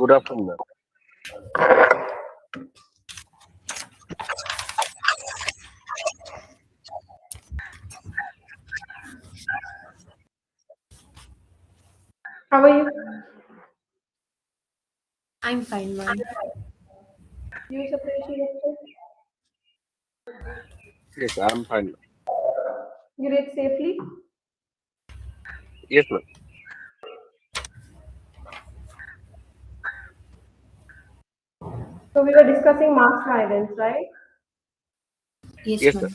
Good afternoon. How are you? I'm fine, ma'am. You appreciate Yes, I'm fine. You read safely? Yes, ma'am. So we were discussing mass violence, right? Yes, Yes, sir. ma'am.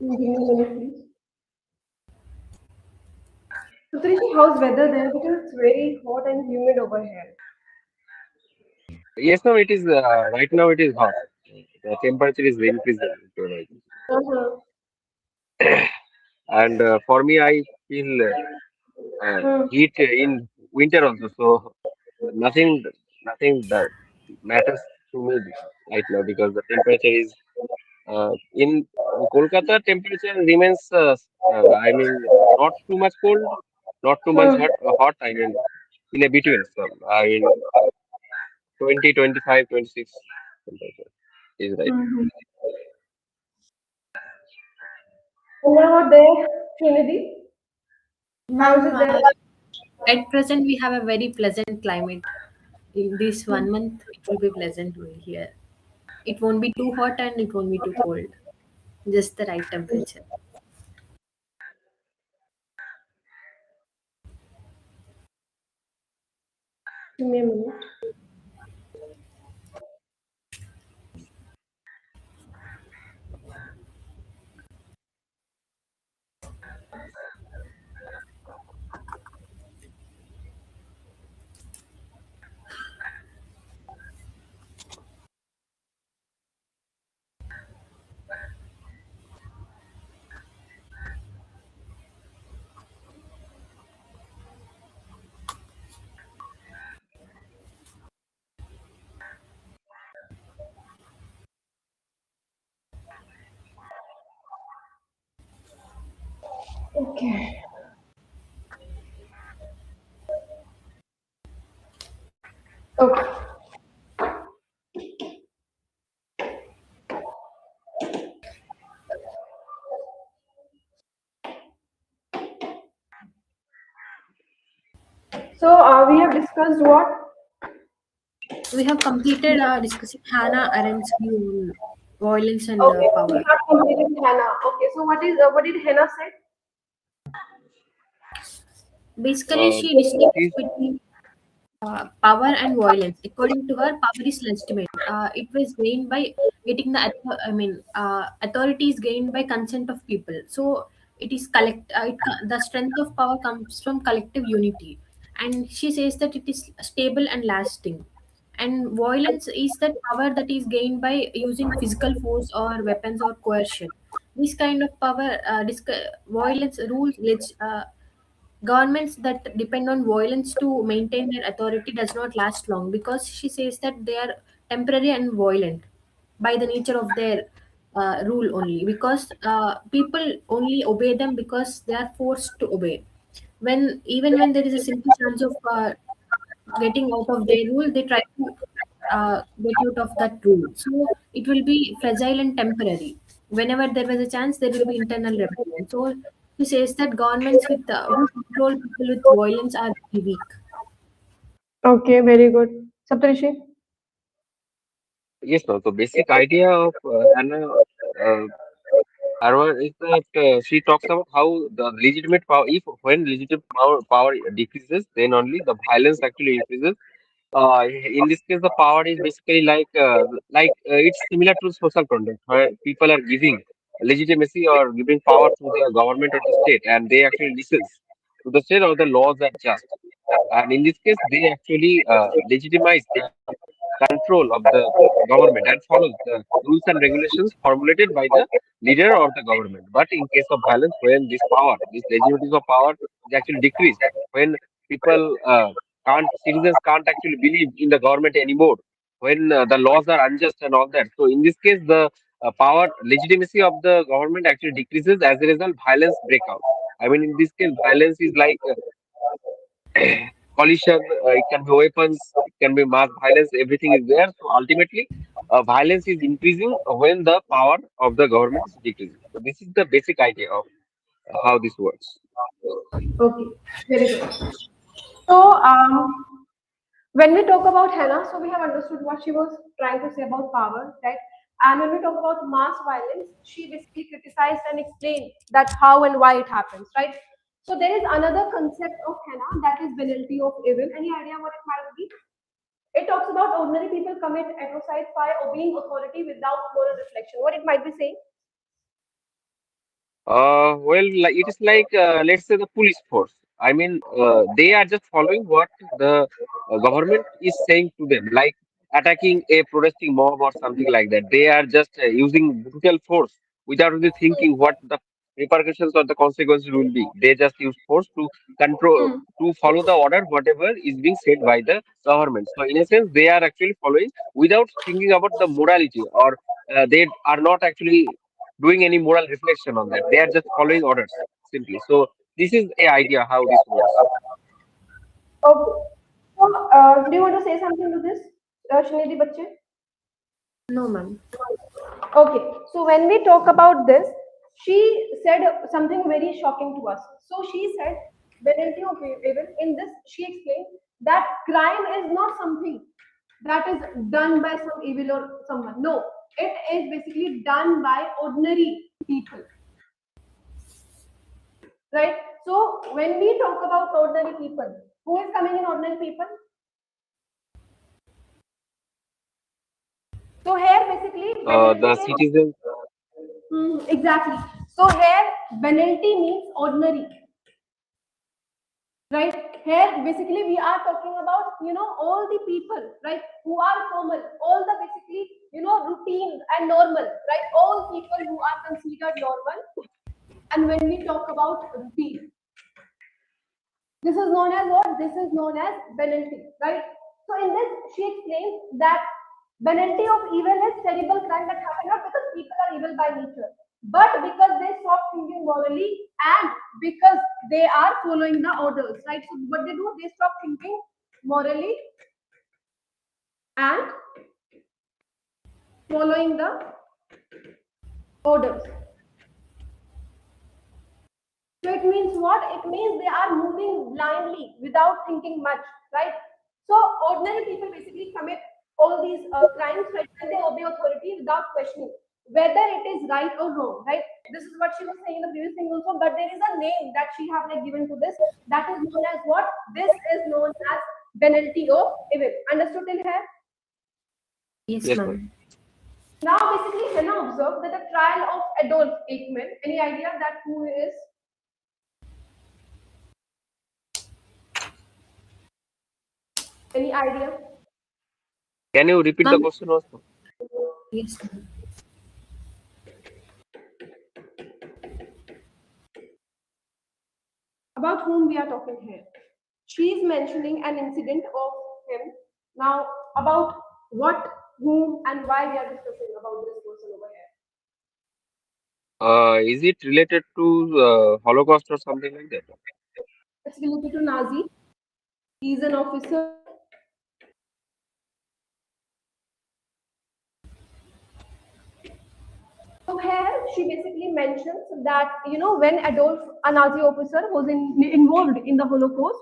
Give me a minute, please. So Trishi, how's weather there? Because it's very hot and humid over here. Yes, ma'am. It is right now. It is hot. The temperature is increasing. Uh-huh. And for me, I feel Hmm. heat in winter also. So nothing, nothing that matters to me right now because the temperature is in Kolkata. Temperature remains. I mean, not too much cold, not too much Hmm. hot. I mean, in a between. So I mean, 20, 25, 26 temperature is right. Mm-hmm. And what about there, Trinity? How's Ma'am, it there? at present we have a very pleasant climate. In this 1 month, it will be pleasant only here. It won't be too hot and it won't be too cold. Just the right temperature. Give me a minute. Okay. Okay. So we have discussed what? We have completed discussing Hannah Arendt's view on violence and Okay, we power. have completed Hannah. Okay, so what did Hannah say? Basically, she It distinguished is between power and violence. According to her, power is legitimate. It was gained by getting the authority is gained by consent of people. So it is the strength of power comes from collective unity, and she says that it is stable and lasting. And violence is that power that is gained by using physical force or weapons or coercion. This kind of power, violence rules, governments that depend on violence to maintain their authority does not last long, because she says that they are temporary and violent by the nature of their rule only, because people only obey them because they are forced to obey. When even when there is a simple chance of getting out of their rule, they try to get out of that rule. So it will be fragile and temporary. Whenever there was a chance, there will be internal rebellion. So he says that governments with who control people with violence are very weak. Okay, very good. Saptarishi? yes, ma'am. So basic idea of Hannah uh, Arendt is that she talks about how the legitimate power, if when legitimate power decreases, then only the violence actually increases. In this case, the power is basically it's similar to social conduct, where people are giving legitimacy or giving power to the government or the state, and they actually listen to the state or the laws are just. And in this case, they actually legitimize the control of the government and follows the rules and regulations formulated by the leader or the government. But in case of violence, when this power, this legitimacy of power is actually decreased, when people citizens can't actually believe in the government anymore, when the laws are unjust and all that. So in this case, the legitimacy of the government actually decreases. As a result, violence break out. I mean, in this case, violence is like collision, it can be weapons, it can be mass violence, everything is there. So ultimately, violence is increasing when the power of the government is decreasing. So this is the basic idea of how this works. Okay, very good. So, when we talk about Hannah, so we have understood what she was trying to say about power, right? And when we talk about mass violence, she basically criticized and explained that how and why it happens, right? So there is another concept of Hannah, that is penalty of evil. Any idea what it might be? It talks about ordinary people commit atrocities by obeying authority without moral reflection. What it might be saying? Well, like, it is like, let's say, the police force. I mean, they are just following what the government is saying to them, like attacking a protesting mob or something like that. They are just using brutal force without really thinking what the repercussions or the consequences will be. They just use force to control, Hmm. to follow the order, whatever is being said by the government. So, in a sense, they are actually following without thinking about the morality, or they are not actually doing any moral reflection on that. They are just following orders simply. So this is a idea how this works. Okay. So, do you want to say something to this, Shinidhi Bachche? No, ma'am. Okay, so when we talk about this, she said something very shocking to us. So she said, penalty of evil. In this, she explained that crime is not something that is done by some evil or someone. No, it is basically done by ordinary people, right? So when we talk about ordinary people, who is coming in ordinary people? So here basically The penalty is citizens, exactly. So here penalty means ordinary. Right here basically we are talking about all the people, right, who are common, all the basically routine and normal, right, all people who are considered normal. And when we talk about routine, this is known as what? This is known as penalty, right? So in this, she explains that penalty of evil is terrible crime that happen not because people are evil by nature, but because they stop thinking morally and because they are following the orders, right? So what they do, they stop thinking morally and following the orders. So it means what? It means they are moving blindly without thinking much, right? So ordinary people basically commit all these crimes, right, when they obey authority without questioning whether it is right or wrong, right? This is what she was saying in the previous thing also, but there is a name that she have like given to this, that is known as what? This is known as penalty of evil. Understood till here? Yes, yes, ma'am. ma'am. Now basically Hannah observed that the trial of Adolf Eichmann, any idea that who is? Any idea? Can you repeat the Ma'am, question also? yes, ma'am. About whom we are talking here? She is mentioning an incident of him. Now, about what, whom, and why we are discussing about this person over here. Is it related to Holocaust or something like that? It's related to Nazi. He is an officer. So here she basically mentions that when Adolf, a Nazi officer, was involved in the Holocaust,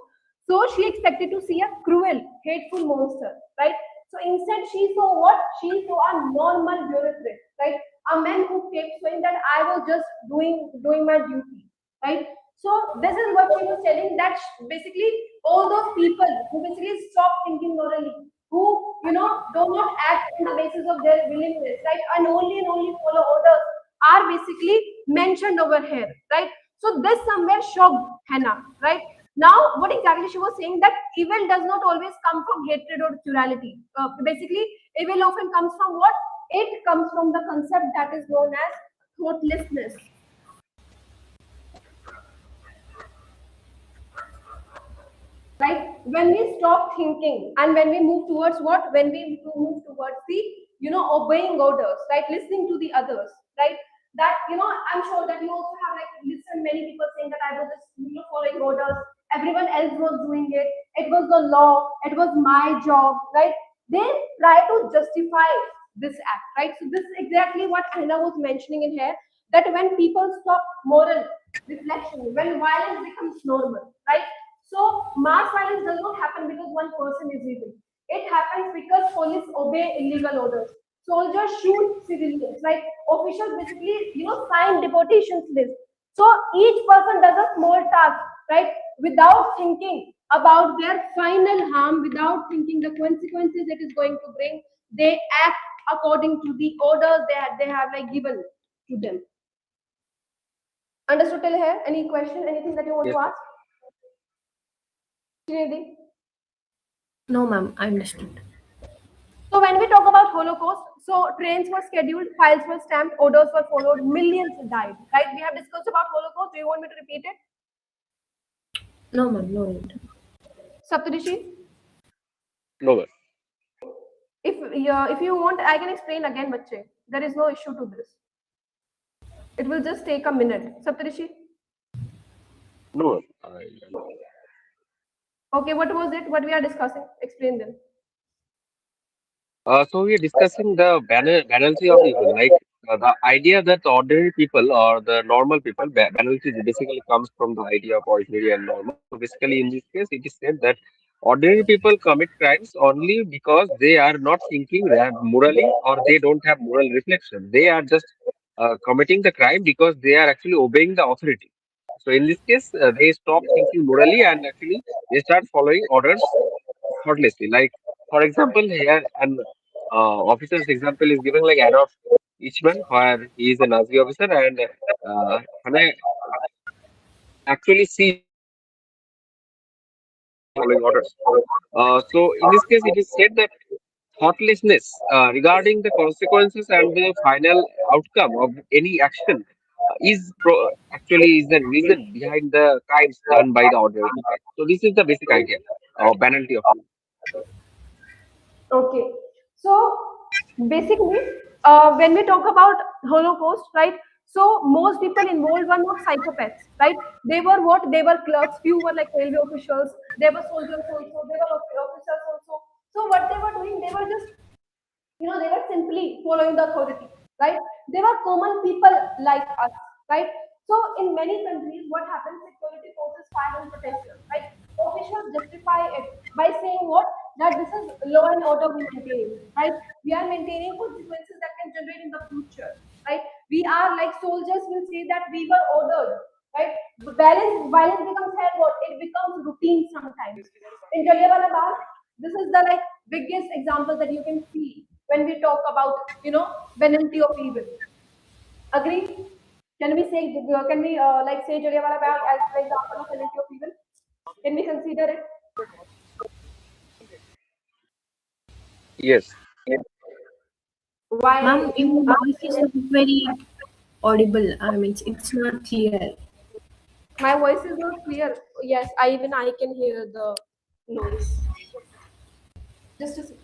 so she expected to see a cruel, hateful monster, right? So instead she saw what? She saw a normal bureaucrat, right? A man who kept saying that I was just doing my duty, right? So this is what she was telling, that basically all those people who basically stop thinking morally, who do not act on the basis of their willingness, right, and only follow orders, are basically mentioned over here, right? So this somewhere shocked Hannah, right? Now what exactly she was saying, that evil does not always come from hatred or cruelty. Basically evil often comes from what? It comes from the concept that is known as thoughtlessness, right? When we stop thinking and when we move towards what? When we move towards the obeying orders, right, listening to the others, right? That I'm sure that you also have like listened many people saying that I was just following orders, everyone else was doing it. It was the law. It was my job, right? They try to justify this act, right? So this is exactly what Anna was mentioning in here, that when people stop moral reflection, when violence becomes normal, right? So mass violence does not happen because one person is evil. It happens because police obey illegal orders. Soldiers shoot civilians, right? Officials basically, sign deportations list. So each person does a small task, right? Without thinking about their final harm, without thinking the consequences it is going to bring. They act according to the orders they have like given to them. Understood till here? Any question? Anything that you want Yes, to ma'am. ask? Srinidhi? No, ma'am, I understood. So when we talk about Holocaust, so trains were scheduled, files were stamped, orders were followed, millions died. Right? We have discussed about Holocaust. Do you want me to repeat it? No, ma'am, no need. Saptarishi? No, ma'am. If you want, I can explain again, bache. There is no issue to this. It will just take a minute. Saptarishi? No, ma'am. Okay, what was it? What we are discussing? Explain then. So we are discussing the banality of evil, like the idea that ordinary people or the normal people, banality basically comes from the idea of ordinary and normal. So basically, in this case, it is said that ordinary people commit crimes only because they are not thinking that morally or they don't have moral reflection. They are just committing the crime because they are actually obeying the authority. So in this case, they stop thinking morally and actually they start following orders thoughtlessly. Like, for example, here an officer's example is given like Adolf Eichmann, where he is a Nazi officer, and Hannah actually sees following orders. So in this case, it is said that thoughtlessness regarding the consequences and the final outcome of any action actually is the reason behind the crimes done by the ordinary people. So this is the basic idea of banality of evil. Okay. So basically, when we talk about Holocaust, right? So most people involved were not psychopaths, right? They were what? They were clerks. Few were like railway officials. They were soldiers also. They were officers also. So what they were doing, they were just, they were simply following the authority, right? They were common people like us, right? So in many countries, what happens? Security forces fire on protesters, right? Officials justify it by saying what? That this is law and order we maintain, right? We are maintaining consequences that can generate in the future, right? We are like soldiers will say that we were ordered, right? Violence becomes here what? It becomes routine sometimes. In Jallianwala Bagh, this is the like biggest example that you can see when we talk about penalty of evil. Agree? Can we like say Jallianwala Bagh as an example of penalty of evil? Can we consider it? Yes. Why Ma'am, your you voice is not very audible. I mean, it's not clear. my voice is not clear. Yes, I can hear the noise. Just a second.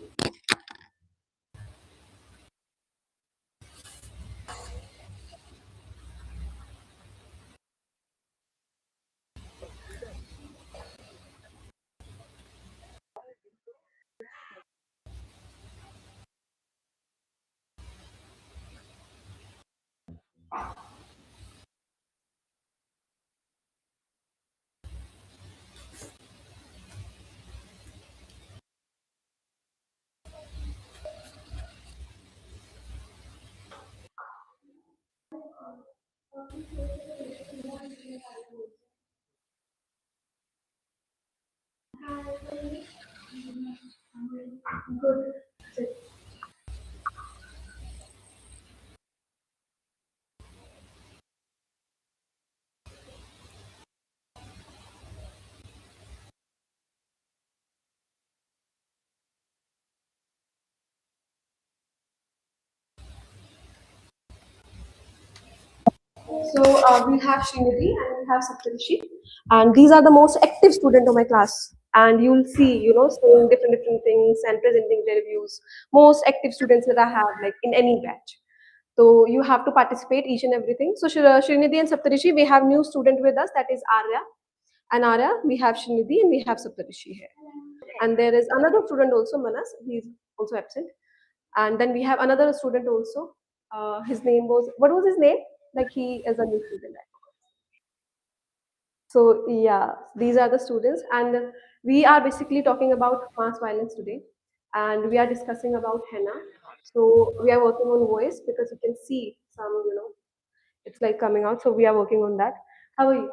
Good. So we have Srinidhi and we have Saptarishi, and these are the most active student of my class. And you'll see, saying different things and presenting their views. Most active students that I have, like in any batch. So you have to participate each and everything. So Srinidhi and Saptarishi, we have new student with us, that is Arya. And Arya, we have Srinidhi and we have Saptarishi here. And there is another student also, Manas, he's also absent. And then we have another student also. His name was, what was his name? Like he is a new student. So yeah, these are the students, and we are basically talking about mass violence today, and we are discussing about henna. So we are working on voice because you can see some, it's like coming out. So we are working on that. How are you?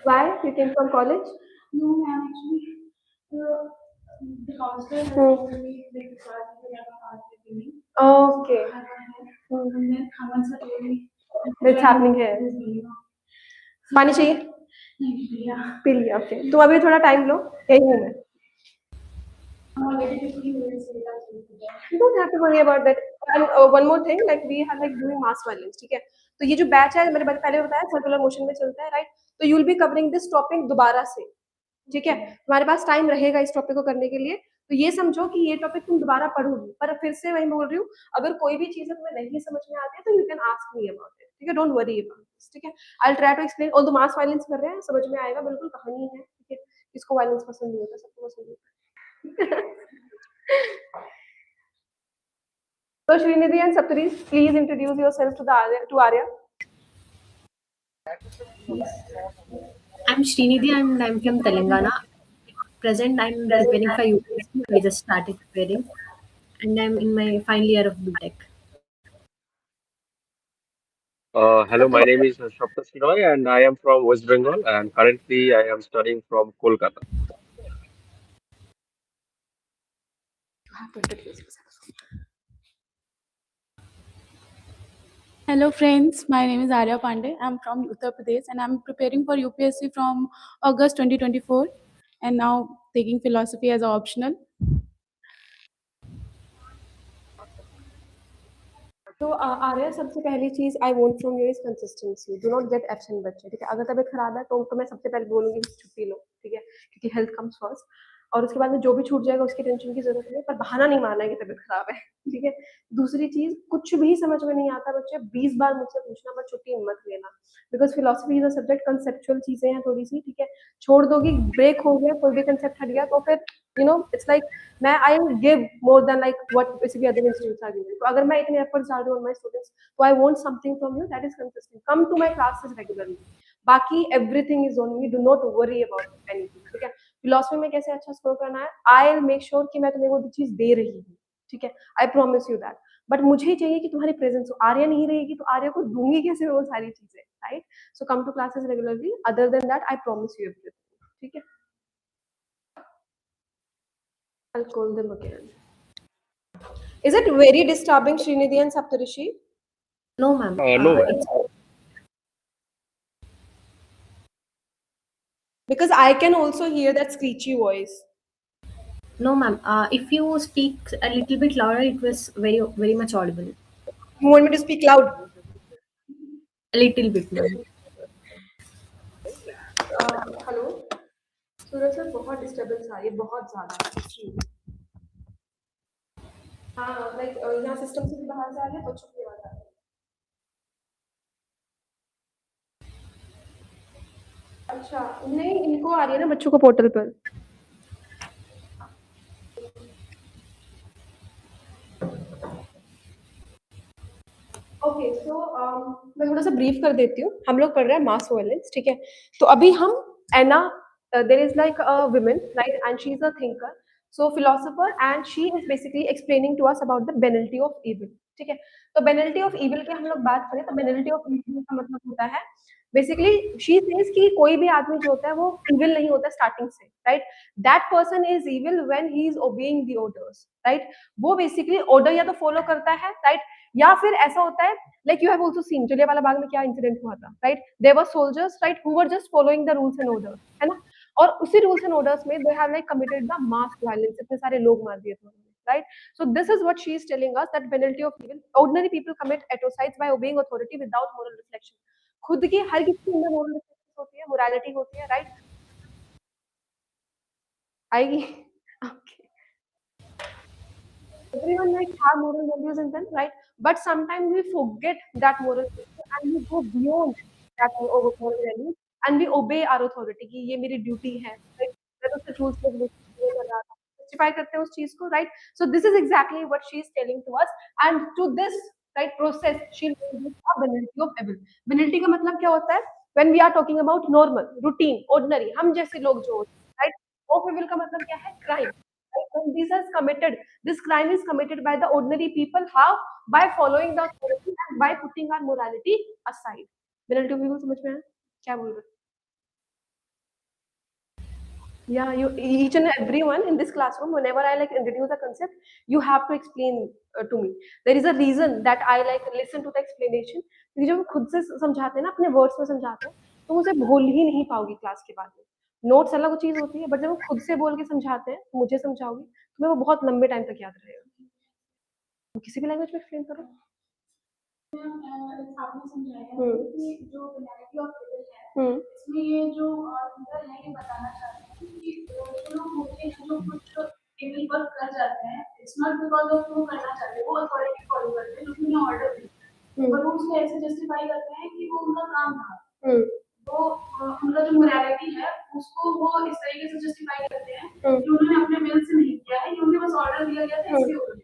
Why you came from college? No, ma'am. Actually, the counselor has told me like okay. And then Haman sir told me it's happening here. पानी चाहिए P लिया okay तुम अभी थोड़ा time लो यही हूँ मैं You don't have to worry about that. And one more thing, like we are like doing mass violence, ठीक है? तो ये जो बैच है मैंने पहले बताया सर्कुलर मोशन में चलता है, राइट? तो you will be covering this topic दोबारा से, ठीक है? तुम्हारे पास टाइम रहेगा इस टॉपिक को करने के लिए, तो ये समझो कि ये टॉपिक तुम दोबारा पढ़ोगी, पर फिर से वही बोल रही हूँ, अगर कोई भी चीज़ तुम्हें नहीं समझ में आती है तो you can ask me about it, ठीक है? डोंट वरी अबाउट दिस, ठीक है? I will try to explain, all the mass violence कर रहे हैं, समझ में आएगा, बिल्कुल कहानी है, ठीक है? किसको वायलेंस पसंद नहीं होता, सबको पसंद होता है। So Srinidhi and Saptari, please introduce yourself to Arya. I'm Srinidhi and I'm from Telangana. Present, I'm preparing for UPSC. I just started preparing, and I'm in my final year of BTech. Hello, my name is Shivani Roy and I am from West Bengal and currently I am studying from Kolkata. You have to introduce yourself. Hello friends, my name is Arya Pandey. I'm from Uttar Pradesh and I'm preparing for UPSC from August 2024 and now taking philosophy as optional. तो आर्या सबसे पहली चीज I want from you is consistency do not gate absent बच्चे ठीक है अगर तबीयत खराब है तो मैं सबसे पहले बोलूंगी कि छुट्टी लो ठीक है क्योंकि हेल्थ कम्स फर्स्ट और उसके बाद में जो भी छूट जाएगा उसकी टेंशन की जरूरत नहीं है पर बहाना नहीं मारना है कि तबीयत खराब है ठीक है दूसरी चीज कुछ भी समझ में नहीं आता बच्चे 20 बार मुझसे पूछना पर छुट्टी मत लेना because philosophy is a subject conceptual चीजें हैं थोड़ी सी ठीक है छोड़ दोगी ब्रेक हो गया कोई भी कंसेप्ट हट गया तो फिर इट्स लाइक मैं I give more than like what basically other institutes are giving तो अगर मैं इतने एफर्ट्स डाल रही हूँ ऑन माय स्टूडेंट्स तो I want something from you that is consistent come to my classes regularly बाकी everything is on me do not worry about anything ठीक है फिलोसफी में कैसे अच्छा स्कोर करना है आई विल मेक श्योर कि मैं तुम्हें वो चीज दे रही हूँ ठीक है आई प्रॉमिस यू दैट बट मुझे चाहिए कि तुम्हारी प्रेजेंस हो आर्या नहीं रहेगी तो आर्या को दूंगी कैसे वो सारी चीजें right so come to classes regularly other than that I promise you everything ठीक है I'll call them again. Is it very disturbing, Srinidhi and Saptarishi? No, ma'am. No, ma'am. Because I can also hear that screechy voice. No, ma'am. If you speak a little bit louder, it was very, very much audible. You want me to speak loud? A little bit, ma'am. Hello. Suraj sir बहुत disturbance आ रही है बहुत ज्यादा हाँ like यहाँ system से भी बाहर से आ रही है बच्चों की आवाज आ रही है अच्छा नहीं इनको आ रही है ना बच्चों को पोर्टल पर ओके सो मैं थोड़ा सा ब्रीफ कर देती हूँ हम लोग पढ़ रहे हैं मास वायलेंस ठीक है तो अभी हम Hannah there is like a woman right and she is a thinker so philosopher and she is basically explaining to us about the banality of evil ठीक है तो बेनिलिटी ऑफ इविल की हम लोग बात करें तो बेनिलिटी ऑफ इविल का मतलब होता है बेसिकली शी सेज कि कोई भी आदमी जो होता है वो इविल नहीं होता स्टार्टिंग से right that person is evil when he is obeying the orders right वो बेसिकली ऑर्डर या तो फॉलो करता है राइट या फिर ऐसा होता है like you have also seen Jallianwala Bagh में क्या इंसिडेंट हुआ था right there were soldiers right who were just following the rules and orders है ना और उसी रूल्स एंड ऑर्डर्स में they have like committed the mass violence इतने सारे लोग मार दिए थे right so this is what she is telling us that penalty of evil ordinary people commit etocides by obeying authority without moral reflection खुद की हर किसी के अंदर मोरल रिफ्लेक्शन होती है मोरालिटी होती है राइट आएगी okay everyone might have moral values in them right but sometimes we forget that moral value and we go beyond that we overthrow the values and we obey our authority कि ये मेरी duty है, right? मैं तो सिर्फ rules regulation follow कर रहा था, justify करते हैं उस चीज को, right? So this is exactly what she is telling to us, and to this right process she introduced a banality of evil. Banality का मतलब क्या होता है? When we are talking about normal, routine, ordinary, हम जैसे लोग जो होते हैं, right? Of evil का मतलब क्या है? Crime. Right? When this is committed, this crime is committed by the ordinary people. How? By following the authority and by putting our morality aside. Banality of evil समझ में आया? क्या बोल रहे? Yeah, you each and everyone in this classroom, whenever I like introduce a concept, you have to explain to me. There is a reason that I like listen to the explanation. क्योंकि जब हम खुद से समझाते हैं ना, अपने words में समझाते हैं, तो उसे भूल ही नहीं पाओगी क्लास के बाद में. नोट्स अलग चीज होती है, बट जब हम खुद से बोल के समझाते हैं, मुझे समझाओगी, तुम्हें वो बहुत लंबे टाइम तक याद रहेगा. तो किसी भी लैंग्वेज में एक्सप्लेन करो. आपने समझाया कि जो पेनाल्टी ऑफ लिविल है, इसमें ये जो लीडर है ये बताना चाहते हैं कि जो लोग होते हैं जो कुछ इलीगल वर्क कर जाते हैं, इट्स नॉट बिकॉज ऑफ वो करना चाहते हैं, वो अथॉरिटी फॉलो करते हैं जो कि उन्हें ऑर्डर देते हैं, पर वो उसको ऐसे जस्टिफाई करते हैं कि वो उनका काम था. वो उनका जो मोरालिटी है उसको वो इस तरीके से जस्टिफाई करते हैं कि उन्होंने अपने विल से नहीं किया है, उन्हें बस ऑर्डर दिया गया था इसलिए हो गया.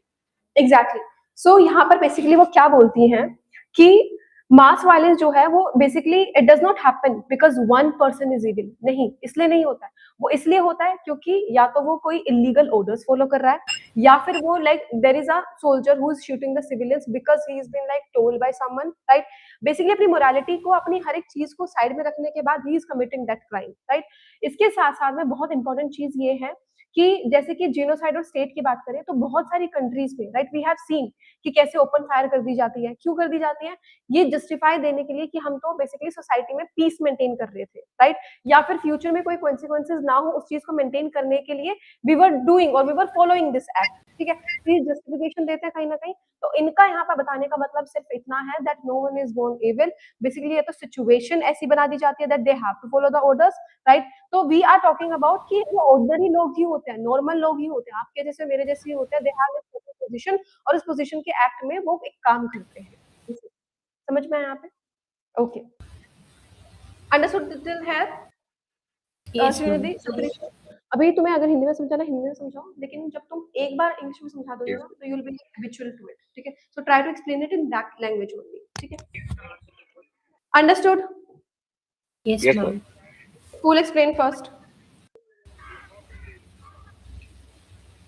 एग्जैक्टली. सो यहाँ पर बेसिकली वो क्या बोलती हैं कि मास वायलेंस जो है वो basically it does not happen because one person is evil. नहीं, इसलिए नहीं होता है. वो इसलिए होता है क्योंकि या तो वो कोई इलीगल ऑर्डर्स फॉलो कर रहा है, या फिर वो like there is a soldier who is shooting the civilians because he is been like told by someone, right? Basically अपनी मोरालिटी को, अपनी हर एक चीज को साइड में रखने के बाद he is committing that crime, right? इसके साथ साथ में बहुत इंपॉर्टेंट चीज ये है कि जैसे कि जीनोसाइड और स्टेट की बात करें तो बहुत सारी कंट्रीज में, राइट, वी हैव सीन कि कैसे ओपन फायर कर दी जाती है. क्यों कर दी जाती है? ये जस्टिफाई देने के लिए कि हम तो बेसिकली सोसाइटी में पीस मेंटेन कर रहे थे, राइट? या फिर फ्यूचर में कोई कॉन्सिक्वेंसेज ना हो उस चीज को मेंटेन करने के लिए वी वर डूइंग और we were following this act. ठीक है, तो ये जस्टिफिकेशन देते हैं कहीं ना कहीं. तो इनका यहाँ पर बताने का मतलब सिर्फ इतना है that no one is born evil. Basically ये तो सिचुएशन ऐसी बना दी जाती है that they have to follow the orders, right? तो वी आर टॉकिंग अबाउट कि वो ऑर्डिनरी लोग ही होते हैं, नॉर्मल लोग ही होते हैं, आपके जैसे मेरे जैसे ही होते हैं. दे हैव दिस पोजीशन और इस पोजीशन के एक्ट में वो एक काम करते हैं. समझ में आया यहाँ पे? ओके, अंडरस्टूड टिल है. Yes, ma'am. श्रीनिधि, अभी तुम्हें अगर हिंदी में समझाना हिंदी में समझाओ, लेकिन जब तुम एक बार इंग्लिश में समझा दोगे Yes. ना तो you will be habitual to it. ठीक है, so try to explain it in that language only. ठीक है, understood? Yes, Yes, ma'am. ma'am. Who will explain first?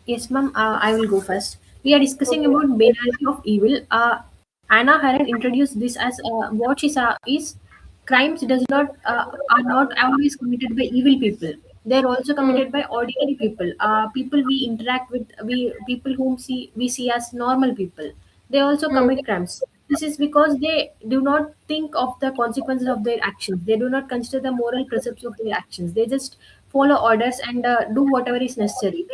Yes, ma'am. I will go first. We are discussing Okay. about banality of evil. Anna Arendt introduced this as what she saw is crimes does not are not always committed by evil people. They are also committed by ordinary people. People we interact with, we people whom we see as normal people. They also commit crimes. This is because they do not think of the consequences of their actions. They do not consider the moral precepts of their actions. They just follow orders and do whatever is necessary.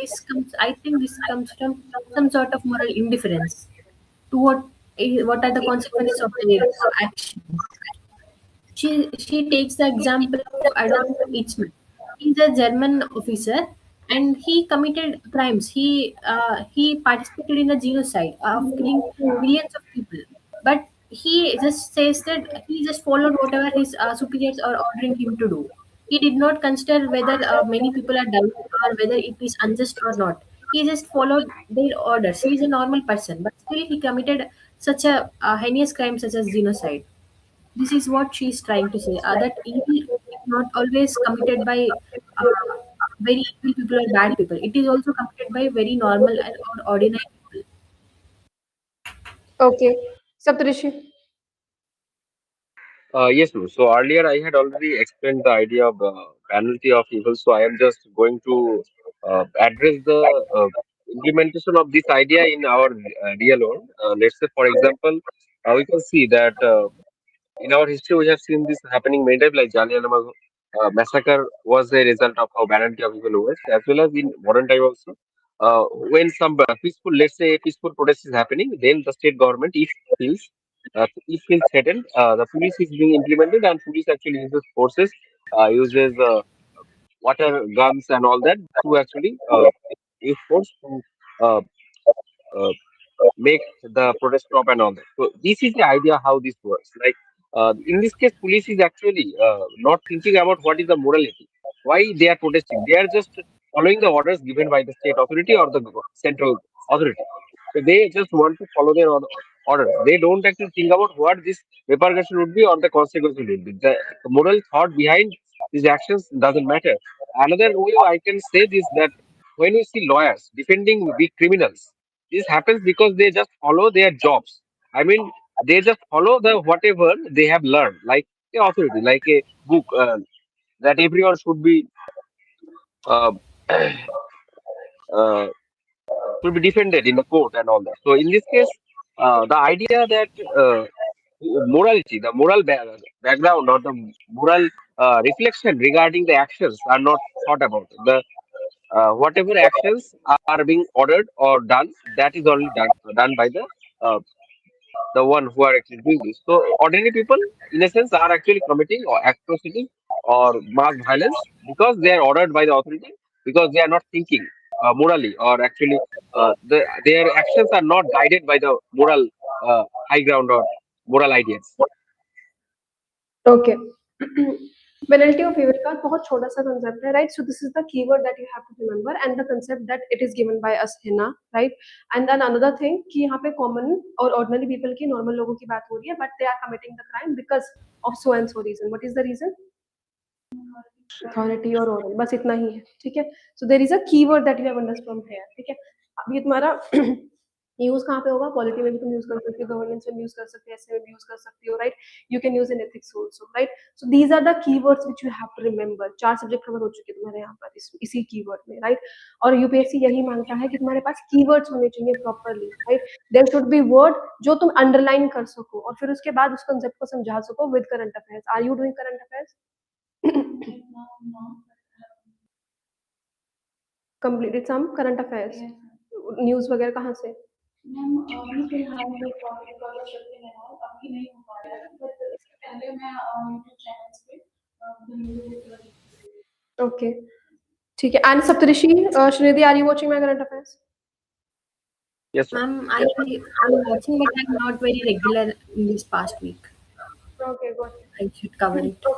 I think this comes from some sort of moral indifference to what are the consequences of their actions. She takes the example of Adolf Eichmann. He's a German officer and he committed crimes. He participated in a genocide of killing millions of people. But he just says that he just followed whatever his superiors are ordering him to do. He did not consider whether many people are dying or whether it is unjust or not. He just followed their orders. He is a normal person, but still he committed such a heinous crime such as genocide. This is what she is trying to say, that evil is not always committed by very evil people or bad people. It is also committed by very normal or ordinary people. Okay, Saptarishi. Yes, ma'am. So earlier I had already explained the idea of penalty of evil. So I am just going to address the implementation of this idea in our real world. Let's say, for example, we can see that in our history we have seen this happening many times. Like Jallianwala massacre was a result of how penalty of evil was, as well as in modern time also. When some peaceful, let's say, peaceful protest is happening, then the state government, feels if feels threatened, the police is being implemented, and police actually uses forces, uses water guns and all that to actually use force to uh, uh, make the protest stop and all that. So this is the idea how this works. Like In this case, police is actually not thinking about what is the morality, why they are protesting. They are just following the orders given by the state authority or the central authority. So they just want to follow their orders. They don't actually think about what this repercussion would be or the consequences would be. The moral thought behind these actions doesn't matter. Another way I can say this, that when we see lawyers defending big criminals, this happens because they just follow their jobs. I mean, they just follow the whatever they have learned, like a authority, like a book, that everyone should be uh, uh, should be defended in the court and all that. So in this case, the idea that morality, the moral background or the moral reflection regarding the actions are not thought about. The whatever actions are being ordered or done, that is only done by uh, the one who are actually doing this. So ordinary people, in a sense, are actually committing or atrocities or mass violence because they are ordered by the authority, because they are not thinking morally, or actually their actions are not guided by the moral high ground or moral ideas. Okay. Penalty of evil का बहुत छोटा सा concept है, right? So this is the keyword that you have to remember and the concept that it is given by us है ना, right? And then another thing कि यहाँ पे common और ordinary people की normal लोगों की बात हो रही है, but they are committing the crime because of so and so reason. What is the reason? Authority और oral, बस इतना ही है, ठीक है? So there is a keyword that you have understood from here, ठीक है? अब ये तुम्हारा यूज कहाँ पे होगा? पॉलिटी में भी तुम यूज कर सकते हो, गवर्नेंस में यूज कर सकते हो, ऐसे में भी यूज कर सकते हो, right? You can use in ethics also, right? So these are the keywords which you have to remember. 4 subject cover हो चुके तुम्हारे यहाँ पर इसी कीवर्ड में, राइट? और यूपीएससी यही मांगता है कि तुम्हारे पास कीवर्ड्स होने चाहिए properly, right? There should be word जो तुम अंडरलाइन कर सको और फिर उसके बाद उस कांसेप्ट को समझा सको with current affairs. Are you doing current affairs? Completed some current affairs, news वगैरह कहाँ से? मैम अभी फिलहाल तो because of shifting and all अभी नहीं हो पा रहा है, बट इससे पहले मैं यूट्यूब चैनल्स पे ओके, ठीक है. And Saptarishi, Shrinidhi, are you watching my current affairs? Yes, sir. Ma'am, I'm watching, but I'm not very regular in this past week. Okay, good. I should cover it.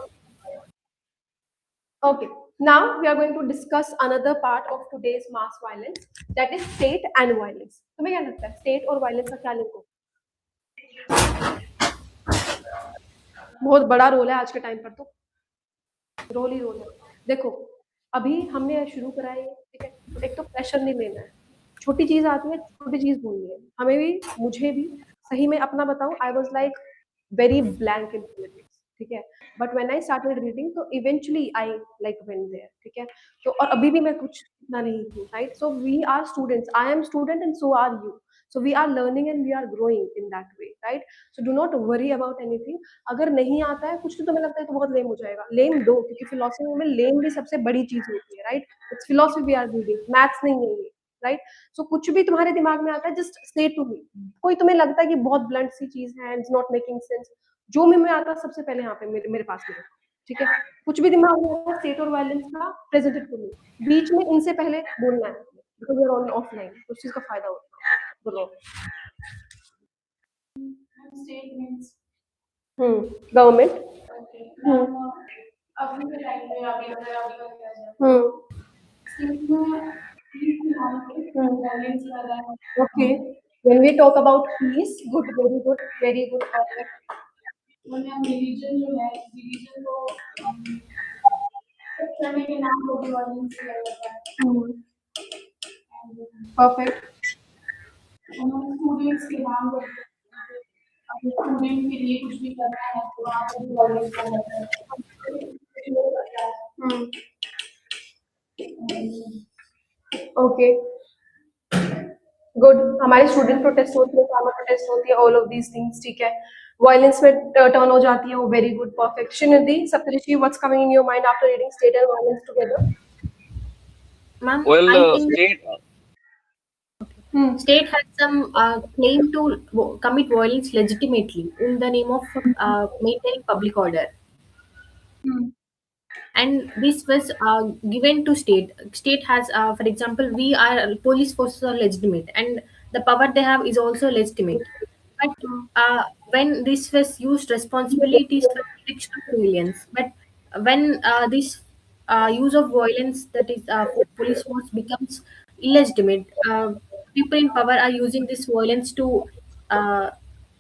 Okay, now we are going to discuss another part of today's mass violence, that is state and violence. तुम्हें क्या लगता है state और violence का क्या link हो? बहुत बड़ा रोल है आज के टाइम पर, तो रोल ही रोल है. देखो, अभी हमने शुरू करा है, ठीक है? तो एक तो प्रेशर नहीं लेना है, छोटी चीज आती है, छोटी चीज बोलनी है. हमें भी, मुझे भी, सही में अपना बताऊं, I was like very blank in politics, ठीक है? But when I started reading तो eventually I like went there, ठीक है? तो और अभी भी मैं कुछ इतना नहीं हूँ, right? So we are students, I am student and so are you. So we are learning and we are growing in that way, right? So do not worry about anything. अगर नहीं आता है कुछ तो तुम्हें लगता है तो बहुत लेम हो जाएगा, लेम दो, क्योंकि फिलोसफी में लेम भी सबसे बड़ी चीज होती है, right? It's philosophy we are reading, maths नहीं है ये, राइट? सो कुछ भी तुम्हारे दिमाग में आता है जस्ट से टू मी. कोई तुम्हें लगता है कि बहुत ब्लंट सी चीज है, इट्स नॉट मेकिंग सेंस, जो मुंह में आता है सबसे पहले यहाँ पे मेरे पास में, ठीक है? कुछ भी दिमाग में आता है स्टेट और वायलेंस का, प्रेजेंटेड टू मी, बीच में इनसे पहले बोलना है, because you are on offline, उस चीज का फायदा होता है. बोलो. State means government. Okay ma'am अभी के टाइम पे आगे अगर आगे का किया जाए स्टेट में बैलेंस वाला है. Okay, when we talk about peace, good, very good, very good, perfect. Ma'am religion जो है, रिलीजन को करने के नाम पर वायलेंस किया जाता है. Perfect. स्टूडेंट्स के नाम पर अगर स्टूडेंट के लिए कुछ भी करना है तो वहाँ पर भी वायलेंस किया जाता है. Okay, good. हमारी स्टूडेंट प्रोटेस्ट होती है, फार्मर प्रोटेस्ट होती है, ऑल ऑफ दीज थिंग्स, ठीक है? वायलेंस में टर्न हो जाती है वो, very good, perfect. Shrinidhi, Saptarishi, what's coming in your mind after reading state and violence together? Ma'am, Well, I think state. state has some claim to commit violence legitimately in the name of maintaining public order. And this was given to state has for example, we are police forces are legitimate and the power they have is also legitimate, but when this was used responsibly, it is for protection of civilians. But when this use of violence, that is police force, becomes illegitimate, people in power are using this violence to uh,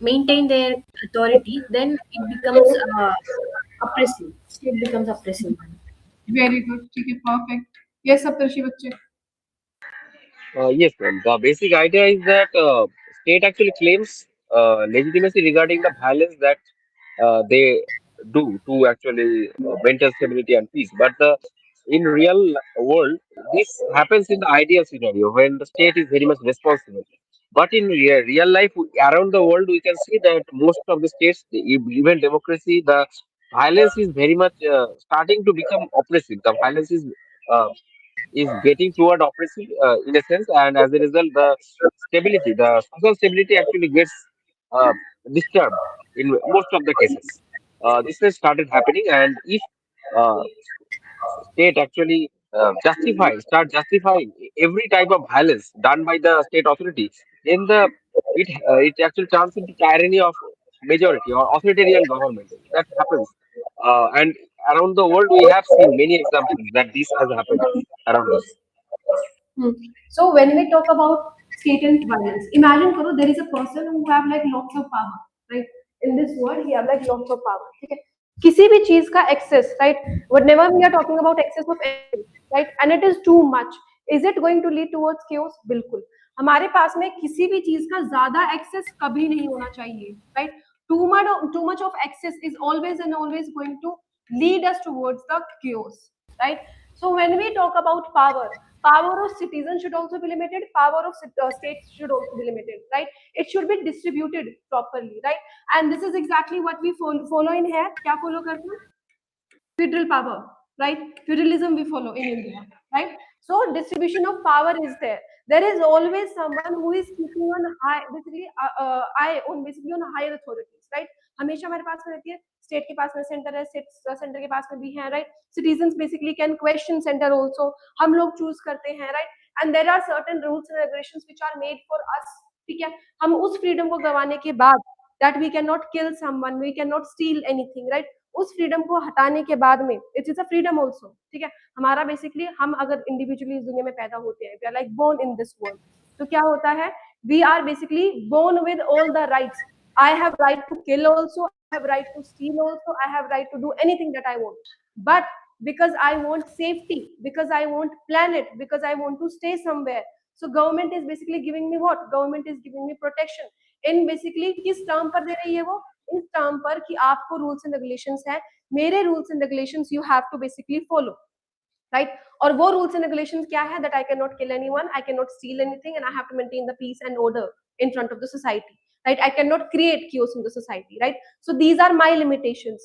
maintain their authority, then it becomes oppressive. State becomes oppressive. Very good. ठीक है, perfect. Yes, Saptarshi बच्चे. Yes, ma'am. The basic idea is that state actually claims legitimacy regarding the violence that they do to actually maintain stability and peace. But in real world, this happens in the ideal scenario when the state is very much responsible. But in real life, around the world, we can see that most of the states, even democracy, the violence is very much starting to become oppressive. The violence uh, is getting toward oppressive in a sense, and as a result, the social stability actually gets uh, disturbed in most of the cases. This has started happening, and if uh, state actually start justifying every type of violence done by the state authority, then it actually turns into tyranny of majority or authoritarian government. That happens, and around the world we have seen many examples that this has happened around us. Hmm. So when we talk about state and violence, imagine karo there is a person who have like lots of power, right? In this world, he have like lots of power. ठीक है? किसी भी चीज का excess, right? Whenever we are talking about excess of anything, right? And it is too much. Is it going to lead towards chaos? बिल्कुल. हमारे पास में किसी भी चीज का ज्यादा excess कभी नहीं होना चाहिए, right? Too much of excess is always and always going to lead us towards the chaos, right? So when we talk about power, power of citizens should also be limited, power of states should also be limited, right? It should be distributed properly, right? And this is exactly what we follow in here. Kya follow करते हैं? Feudal power, right? Feudalism we follow in India, right? So distribution of power is there. There is always someone who is keeping on high, basically eye on basically on higher authorities, right? हमेशा हमारे पास में रहती है, state के पास में centre है, centre के पास में भी है, right? Citizens basically can question centre also, हम लोग चूज करते हैं, right? And there are certain rules and regulations which are made for us, ठीक है? हम उस फ्रीडम को गंवाने के बाद that we can not kill someone, we can not steal anything, right? उस फ्रीडम को हटाने के बाद में it is a freedom also, ठीक है? हमारा बेसिकली हम अगर इंडिविजुअली इस दुनिया में पैदा होते हैं, we are like born in this world, तो क्या होता है? We are basically born with all the rights. I have right to kill also, I have right to steal also, I have right to do anything that I want. But because I want safety, because I want planet, because I want to stay somewhere, so government is basically giving me what? Government is giving me protection. In basically किस term पर दे रही है वो? इस term पर कि आपको rules and regulations है, मेरे rules and regulations you have to basically follow, right? और वो रूल्स एंड रेगुलेशंस क्या है? That I can not kill anyone, I can not steal anything, and I have to maintain the peace and order in front of the society, right? I cannot create chaos in the society, right? So these are my limitations.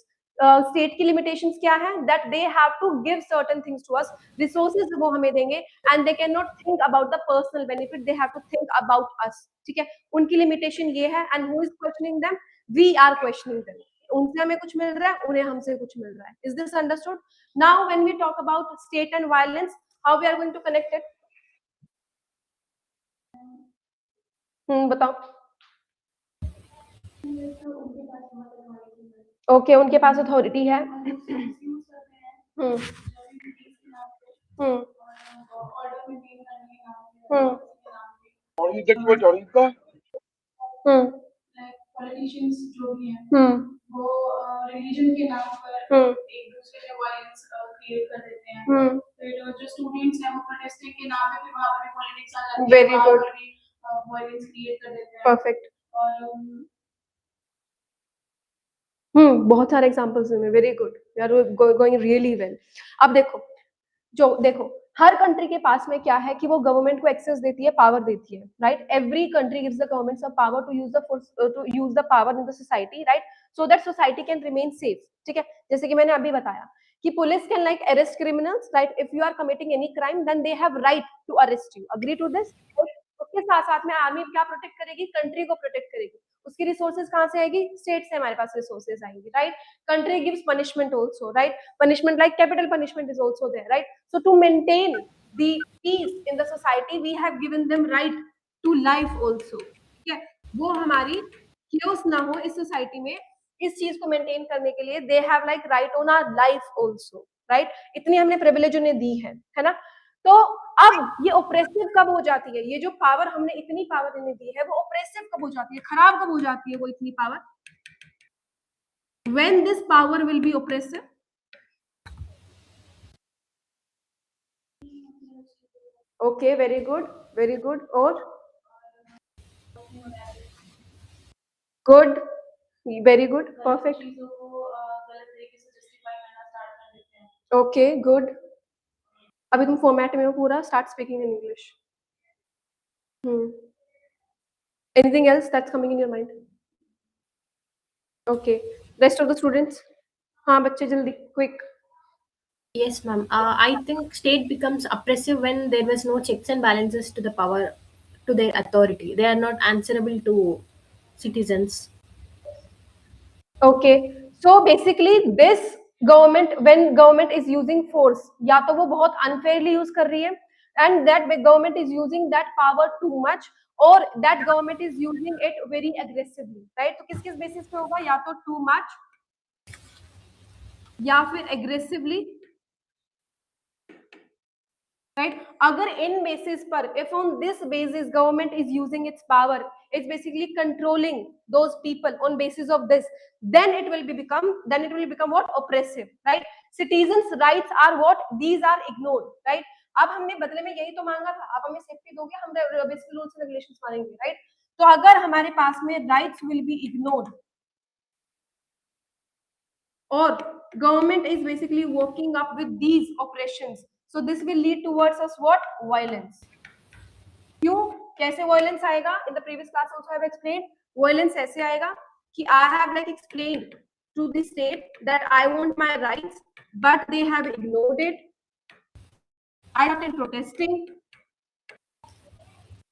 State की limitations क्या है? That they have to give certain things to us, resources वो हमें देंगे, and they cannot think about the personal benefit, they have to think about us, ठीक है? उनकी limitation ये है, and who is questioning them? We are questioning them. उनसे हमें कुछ मिल रहा है, उन्हें हमसे कुछ मिल रहा है. Is this understood? Now when we talk about state and violence, how we are going to connect it? बताओ. ओके, उनके पास अथॉरिटी है. पॉलिटिशियंस जो भी हैं वो रिलीजन के नाम पर एक दूसरे में वायलेंस क्रिएट कर देते हैं. फिर जो स्टूडेंट्स हैं वो प्रोटेस्टिंग के नाम पे भी वहाँ पर पॉलिटिक्स आ जाती है, वेरी वहाँ गुड, पर भी वायलेंस क्रिएट कर देते हैं. परफेक्ट. और बहुत सारे एग्जांपल्स हैं. Very good, you are going really well. अब देखो हर कंट्री के पास में क्या है कि वो गवर्नमेंट को एक्सेस देती है, पावर देती है, right? Every country gives the government some power to use the power in the society, right? So that society can remain safe, ठीक है? जैसे कि मैंने अभी बताया कि police can like arrest criminals, right? If you are committing any crime then they have right to arrest you. Agree to this? उसके साथ साथ में आर्मी क्या प्रोटेक्ट करेगी? कंट्री को प्रोटेक्ट करेगी. उसकी रिसोर्सेज कहाँ से आएगी? स्टेट से हमारे पास रिसोर्सेज आएंगी, right? Country gives punishment also, right? Punishment like capital punishment is also there, right? So to maintain the peace in the society we have given them right to life also, ठीक है? वो हमारी chaos ना हो इस society में, इस चीज को मेंटेन करने के लिए they have like right on our life also, right? इतनी हमने प्रिविलेज उन्हें दी है ना? तो अब ये ऑपरेसिव कब हो जाती है? ये जो पावर हमने इतनी पावर इन्हें दी है वो ऑपरेसिव कब हो जाती है, खराब कब हो जाती है वो इतनी power? When this power will be oppressive? Okay, very good, very good. और good, very good, perfect. Okay, good. अभी तुम फॉर्मेट में हो पूरा, start speaking in English. Anything else that's coming in your mind? Okay, rest of the students. हाँ बच्चे जल्दी, quick. Yes, ma'am. I think state becomes oppressive when there was no checks and balances to the power, to their authority. They are not answerable to citizens. Okay, so basically this government, when government is using force, या तो वो बहुत unfairly use कर रही है, and that government is using that power too much, or that government is using it very aggressively, right? तो किस किस basis पे होगा? या तो too much या फिर aggressively, right? अगर इन basis पर, if on this basis government is using its power, it's basically controlling those people on basis of this, then it will become what? Oppressive, right? Citizens rights are what? These are ignored, right? अब हमने बदले में यही तो मांगा था, आप हमें सेफ्टी दोगे, हम बेसिक रूल्स एंड रेगुलेशंस मानेंगे, राइट? तो अगर हमारे पास में rights will be ignored or government is basically working up with these oppressions, so this will lead towards us what? Violence. क्यों? कैसे violence आएगा? In the previous class also I have explained. Violence ऐसे आएगा कि I have like explained to the state that I want my rights, but they have ignored it. I started protesting,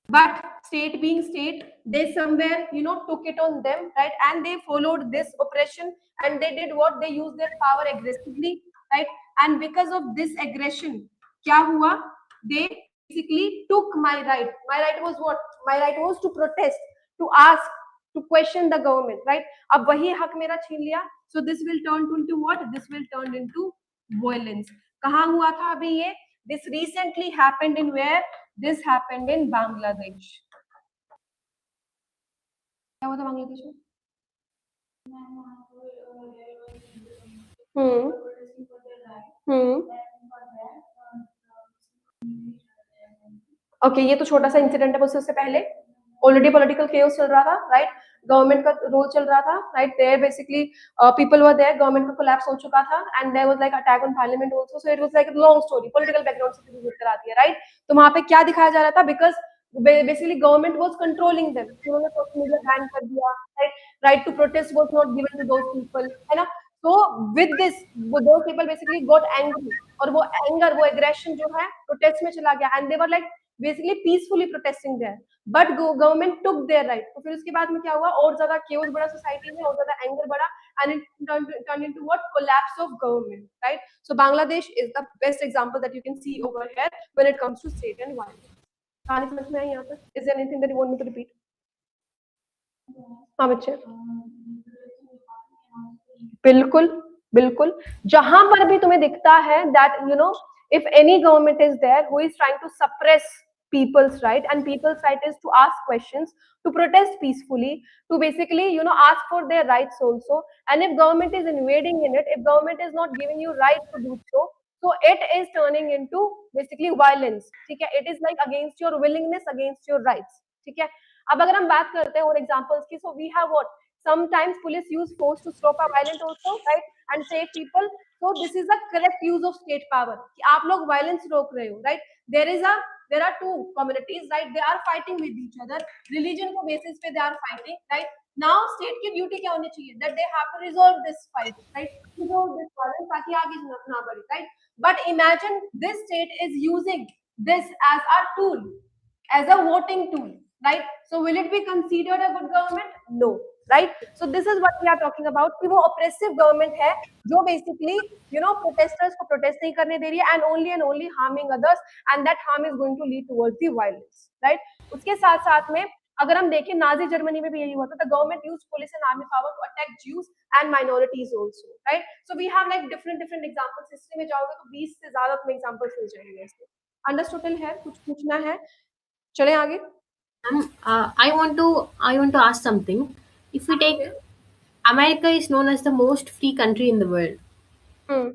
but state being state, they somewhere took it on them, right? And they followed this oppression, and they did what? They used their power aggressively, right? And because of this aggression, क्या हुआ? They basically took my right. My right was what? My right was to protest, to ask, to question the government, right? अब वही हक मेरा छीन लिया, so this will turn into what? This will turn into violence. कहाँ हुआ था अभी ये? This recently happened in where? This happened in Bangladesh. क्या हुआ था बांग्लादेश में? ओके, ये तो छोटा सा इंसिडेंट है, उससे पहले ऑलरेडी पॉलिटिकल केओस चल रहा था, राइट? गवर्नमेंट का रोल चल रहा था, right? There basically people were there, government का कोलैप्स हो चुका था, and there was like attack on parliament also, so it was like a long story, political background से शुरू होकर आती है, राइट? तो वहां पे क्या दिखाया जा रहा था? Because basically government was controlling them, उन्होंने सोशल मीडिया बैन कर दिया, right? Right to protest was not given to those people, है ना? So with this, those people basically got angry, और वो एंगर, वो एग्रेशन जो है प्रोटेस्ट में चला गया, and they were like basically peacefully protesting there, but government took their right. तो फिर उसके बाद में क्या हुआ? और ज्यादा chaos बढ़ा सोसाइटी में, और ज्यादा एंगर बढ़ा, and it turned into what? Collapse of government, right? So Bangladesh is the best example that you can see over here when it comes to state and violence. कहानी समझ में आई यहाँ तक? Is there anything that you want me to repeat? हाँ बच्चे, बिल्कुल बिल्कुल, जहां पर भी तुम्हें दिखता है that if any government is there who is trying to suppress people's right, and people's right is to ask questions, to protest peacefully, to basically ask for their rights also, and if government is invading in it, if government is not giving you right to do so, so it is turning into basically violence, ठीक है? It is like against your willingness, against your rights, ठीक है? अब अगर हम बात करते हैं और एग्जांपल्स की, so we have what? Sometimes police use force to stop a violent also, right? And save people. So this is the correct use of state power. कि आप लोग violence रोक रहे हो, right? There are two communities, right? They are fighting with each other. Religion को basis पे they are fighting, right? Now state की duty क्या होनी चाहिए? That they have to resolve this fight, right? Resolve this violence ताकि आगे ना बढ़े, right? But imagine this state is using this as a tool, as a voting tool, right? So will it be considered a good government? No, right? So this is what we are talking about कि वो oppressive government है जो basically protesters को protest नहीं करने दे रही है, and only harming others, and that harm is going to lead towards the violence, right? उसके साथ साथ में अगर हम देखें नाजी जर्मनी में भी यही हुआ था, the government use police and army power to attack Jews and minorities also, right? So we have like different different examples, history में जाओगे तो 20 से ज्यादा तुम्हें एग्जांपल्स मिल जाएंगे इसके। अंडरस्टूड है? कुछ पूछना है? चले आगे। I want to ask something. If we take America is known as the most free country in the world. Hmm.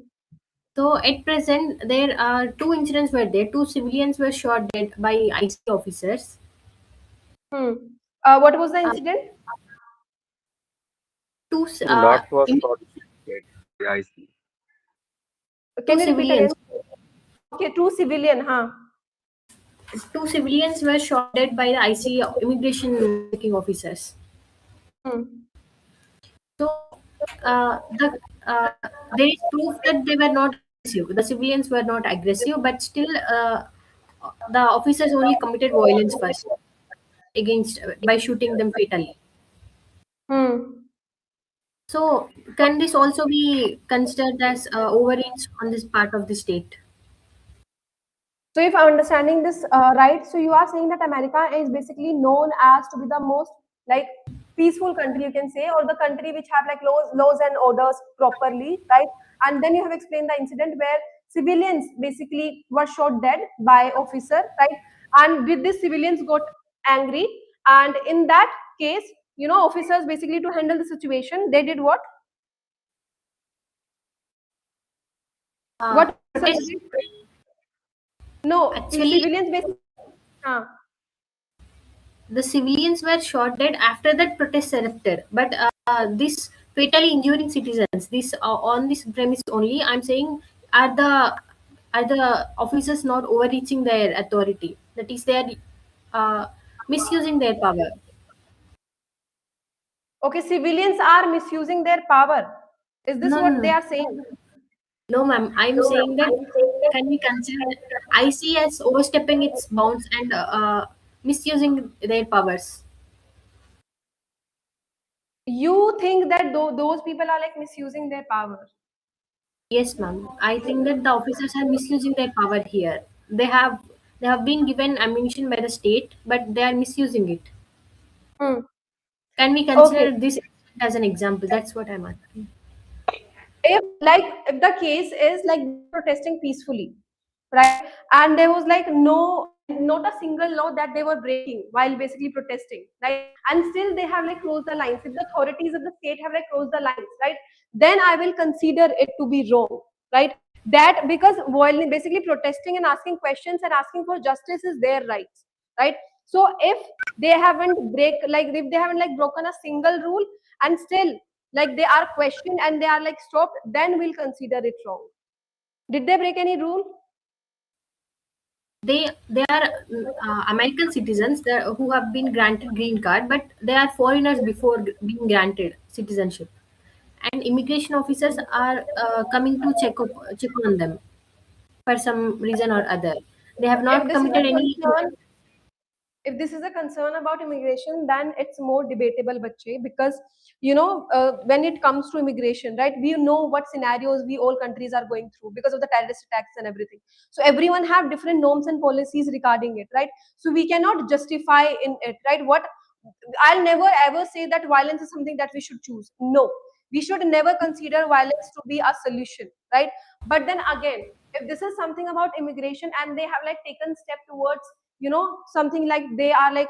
So at present, there are two incidents were there. Two civilians were shot dead by IC officers. Hmm. What was the incident? Two Not was shot dead by IC. Can you repeat again? civilians. Okay, two civilian, huh? Two civilians were shot dead by the IC immigration checking officers. Hmm. So there is proof that they were not aggressive. The civilians were not aggressive, but still the officers only committed violence first against by shooting them fatally. Hmm. So can this also be considered as overreach on this part of the state? So if I'm understanding this right, so you are saying that America is basically known as to be the most like peaceful country, you can say, or the country which have like laws and orders properly, right? And then you have explained the incident where civilians basically were shot dead by officer, right? And with this civilians got angry, and in that case, you know, officers basically to handle the situation, they did what? What officers Protest. did? No, Actually, civilians basically. the civilians were shot dead after that protest erupted. But this fatally injuring citizens, this on this premise only, I'm saying, are the officers not overreaching their authority? That is, they are misusing their power. Okay, civilians are misusing their power. Is this No, no, what they no. are saying? No, ma'am. I'm saying that can we consider IC as overstepping its bounds and misusing their powers? You think that those people are like misusing their power? Yes, ma'am. I think that the officers are misusing their power here. They have been given ammunition by the state, but they are misusing it. Hmm. Can we Okay. consider this as an example? That's what I'm asking. If the case is like they were protesting peacefully, right? And there was like not a single law that they were breaking while basically protesting, right? And still they have like crossed the lines. If the authorities of the state have like crossed the lines, right? Then I will consider it to be wrong, right? That because while basically protesting and asking questions and asking for justice is their rights, right? So if they haven't if they haven't like broken a single rule and still like they are questioned and they are like stopped, then we'll consider it wrong. Did they break any rule? They are American citizens who have been granted green card, but they are foreigners before being granted citizenship. And immigration officers are coming to check on them for some reason or other. They have If not this is committed a any. concern, if this is a concern about immigration, then it's more debatable, bache, because you know when it comes to immigration, right? We know what scenarios we all countries are going through because of the terrorist attacks and everything. So everyone have different norms and policies regarding it, right? So we cannot justify in it, right? What I'll never ever say that violence is something that we should choose. No, we should never consider violence to be a solution, right? But then again, if this is something about immigration and they have like taken step towards, you know, something like they are like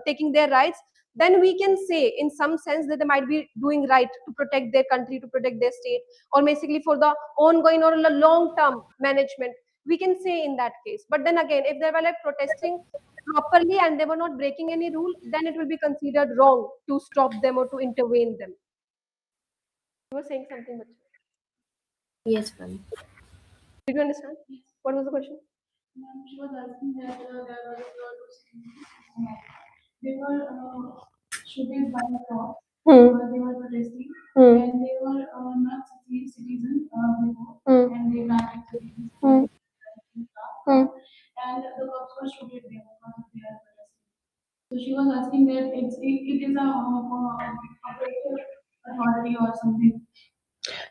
taking their rights, then we can say in some sense that they might be doing right to protect their country, to protect their state, or basically for the ongoing or long term management. We can say in that case. But then again, if they were like protesting properly and they were not breaking any rule, then it will be considered wrong to stop them or to intervene them. You were saying something, but Yes, ma'am. did you understand? What was the question? She was asking that there was they were shooting by the law while they were protesting, and they were not citizens before, and they granted citizens. And the cops were shooting them because of their protesting. So she was asking that it is a operative authority or something.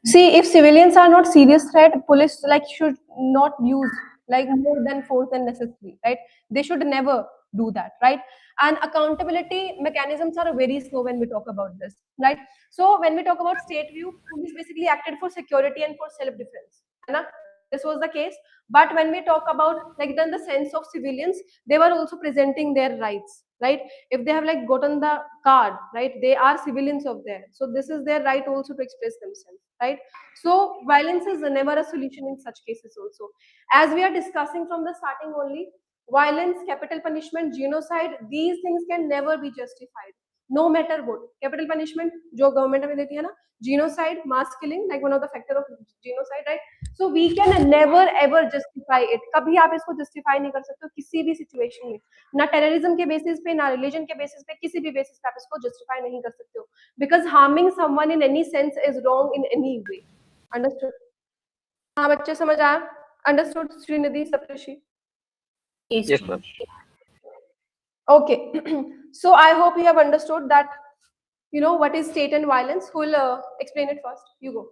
See, if civilians are not serious threat, police like should not use like more than force than necessary, right? They should never do that, right? And accountability mechanisms are very slow when we talk about this, right? So when we talk about state view, police basically acted for security and for self-defense, right? This was the case. But when we talk about like then the sense of civilians, they were also presenting their rights, right? If they have like gotten the card, right, they are civilians of there, so this is their right also to express themselves, right? So violence is never a solution in such cases also. As we are discussing from the starting only, violence, capital punishment, genocide, these things can never be justified, no matter what. Capital punishment जो government में देती है ना, genocide, mass killing, like one of the factor of genocide, right? So we can never ever justify it. कभी आप इसको justify नहीं कर सकते हो किसी भी situation में, ना terrorism के basis पे, ना religion के basis पे, किसी भी basis पे आप इसको justify नहीं कर सकते हो, because harming someone in any sense is wrong in any way. Understood? हाँ बच्चे समझ आया? Understood, Srinidhi, Saptarshi? Yes, Yes, ma'am. ma'am. Okay. So I hope you have understood that, you know, what is state and violence. Who will explain it first? You go.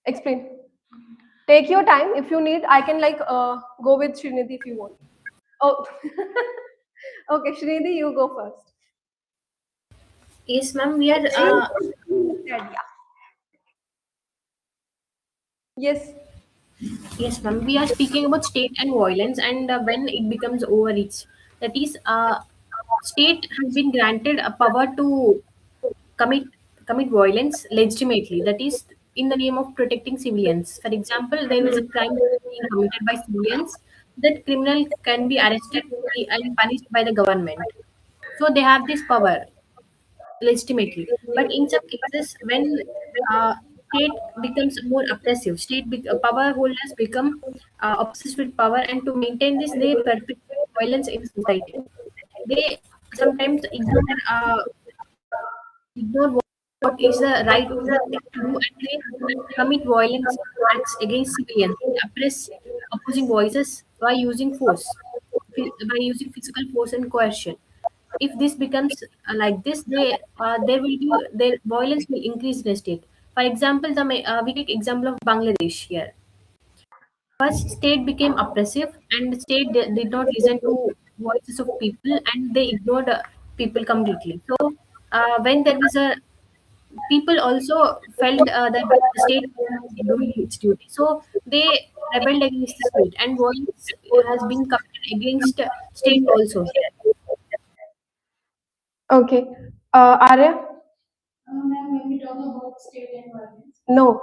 Explain. Take your time. If you need, I can like go with Srinidhi if you want. Oh, okay, Srinidhi, you go first. Yes, ma'am. We are Yeah. Yes. yes, ma'am. We are speaking about state and violence, and when it becomes overreach, that is, state has been granted a power to commit commit violence legitimately. That is, in the name of protecting civilians. For example, there is a crime being committed by civilians. That criminal can be arrested and punished by the government. So they have this power legitimately. But in some cases, when uh, state becomes more oppressive, power holders become obsessed with power, and to maintain this, they perpetuate violence in society. They sometimes ignore what is the right thing to do, and they commit violence acts against civilians. They oppress opposing voices by using force, by using physical force and coercion. If this becomes like this, there will be their violence will increase in the state. For example, we take example of Bangladesh here. First, state became oppressive, and the state did not listen to voices of people, and they ignored people completely. So, when there was a people also felt that the state was doing its duty, so they rebelled against the state, and violence has been committed against state also here. Okay. Arya? Ma'am, when we talk about state and violence, No.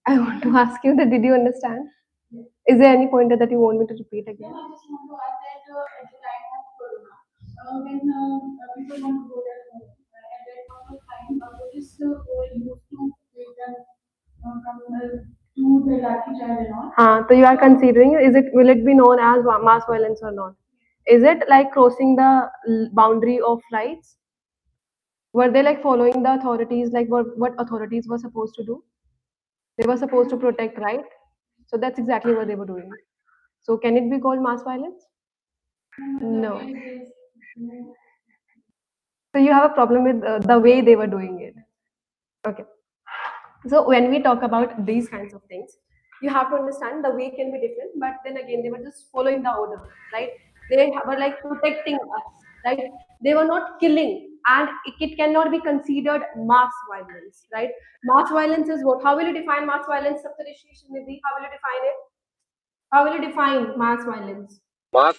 I want to ask you that did you understand? Is there any pointer that you want me to repeat again? I just want to add that at the time of Corona, when people want to go their home, at that point of time, police were used to take them to the lathi charge and all. So you are considering, will it be known as mass violence or not? Is it like crossing the boundary of rights? Were they like following the authorities, like what authorities were supposed to do? They were supposed to protect, right? So that's exactly what they were doing. So can it be called mass violence? No. So you have a problem with the way they were doing it. Okay. So when we talk about these kinds of things, you have to understand the way can be different, but then again, they were just following the order, right? They were like protecting us, right? They were not killing, and it cannot be considered mass violence, right? Mass violence is what? How will you define mass violence, Saptarishi, Nidhi? How will you define it? How will you define mass violence? Mass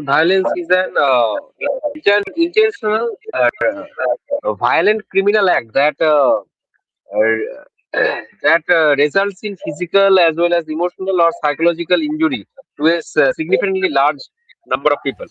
violence is an intentional violent criminal act that results in physical as well as emotional or psychological injury to a significantly large number of people.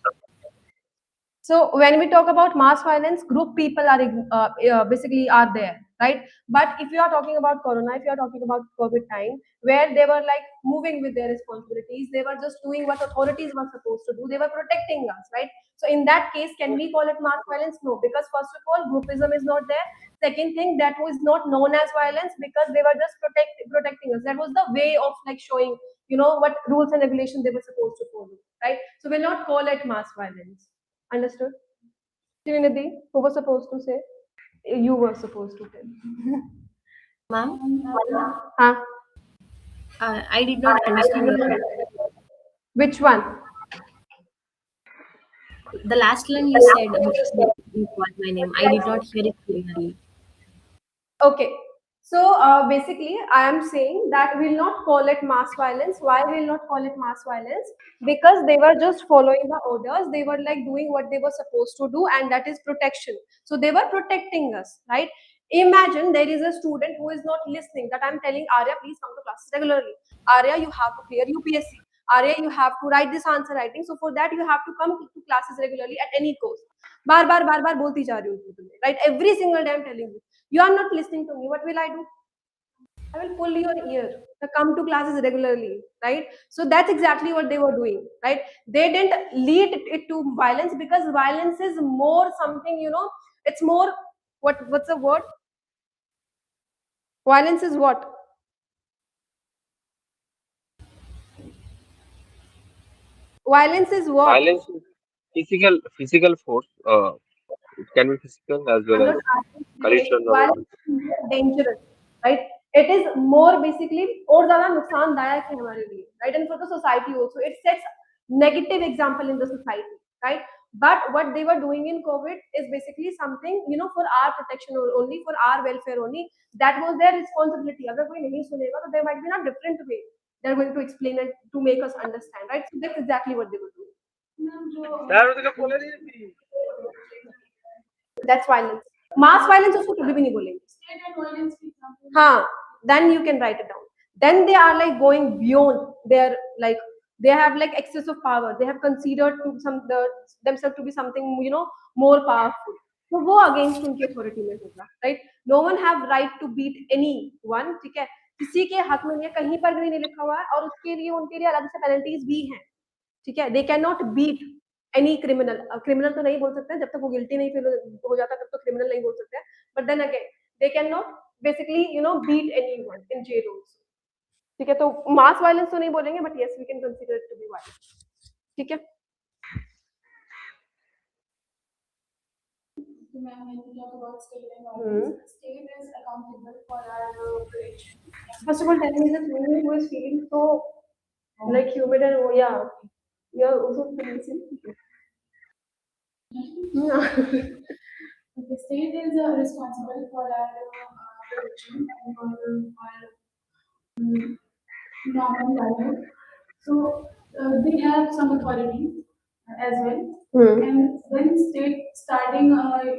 So when we talk about mass violence, group people are basically are there, right? But if you are talking about Corona, if you are talking about COVID time, where they were like moving with their responsibilities, they were just doing what authorities were supposed to do. They were protecting us, right? So in that case, can we call it mass violence? No, because first of all, groupism is not there. Second thing, that was not known as violence because they were just protecting us. That was the way of like showing, you know, what rules and regulations they were supposed to follow, right? So we'll not call it mass violence. Understood? Srinidhi, who was supposed to say? You were supposed to say. Ma'am, Huh? I did not understand your question. Which one? The last line you said before you called my name, I did not hear it clearly. Okay. So basically, I am saying that we'll not call it mass violence. Why we'll not call it mass violence? Because they were just following the orders. They were like doing what they were supposed to do, and that is protection. So they were protecting us, right? Imagine there is a student who is not listening. That I'm telling Arya, please come to classes regularly. Arya, you have to clear UPSC. Arya, you have to write this answer writing. So for that, you have to come to classes regularly at any cost. बार बार बोलती जा रही हूँ तुम्हें, right? Every single day I'm telling you. You are not listening to me. What will I do? I will pull your ear to come to classes regularly, right? So that's exactly what they were doing, right? They didn't lead it to violence because violence is more something, it's more what's the word? Violence is what? Violence is what? Violence is physical force. It can be physical as well I'm as not asking collision physical. or Violence is more dangerous, right? It is more basically और ज़्यादा नुकसानदायक है हमारे लिए, right? And for the society also, it sets negative example in the society, right? But what they were doing in COVID is basically something, for our protection only, for our welfare only. That was their responsibility. अगर कोई नहीं सुनेगा, तो there might be a different way. They're going to explain it to make us understand, right? So that's exactly what they were doing. That's violence. Mass violence उसको कभी भी नहीं बोलेंगे. State and violence for example. हाँ, then you can write it down. Then they are like going beyond their like they have like excess of power. They have considered to themselves to be something more powerful. तो वो against उनकी authority में होगा, right? No one have right to beat anyone, ठीक है? किसी के हक में नहीं है, कहीं पर भी नहीं लिखा हुआ है और उसके लिए उनके लिए अलग से penalties भी हैं, ठीक है? They cannot beat any criminal. Criminal तो नहीं बोल सकते हैं जब तक वो गिल्टी नहीं फील हो जाता तब तो क्रिमिनल नहीं बोल सकते हैं. But then again, they cannot basically beat anyone in jail also. ठीक है, तो mass violence तो नहीं बोलेंगे, but yes we can consider it to be violence. ठीक है. So, ma'am, when we talk about state and violence, state is accountable for our protection. First of all, tell me that woman who is feeling so like humid and yeah, you are also feeling. The state is responsible for our protection and for our normal life. So they have some authority as well. And when state starting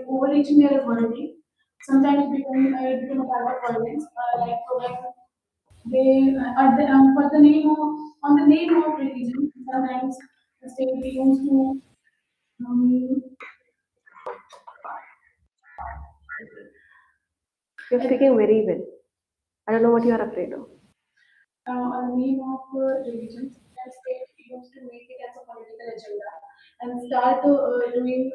overreaching their authority, sometimes it become a type of violence. Like when they for the name of on the name of religion, sometimes the state used to You're speaking very well. I don't know what you are afraid of. on the name of religion, sometimes state used to make it as a political agenda and start doing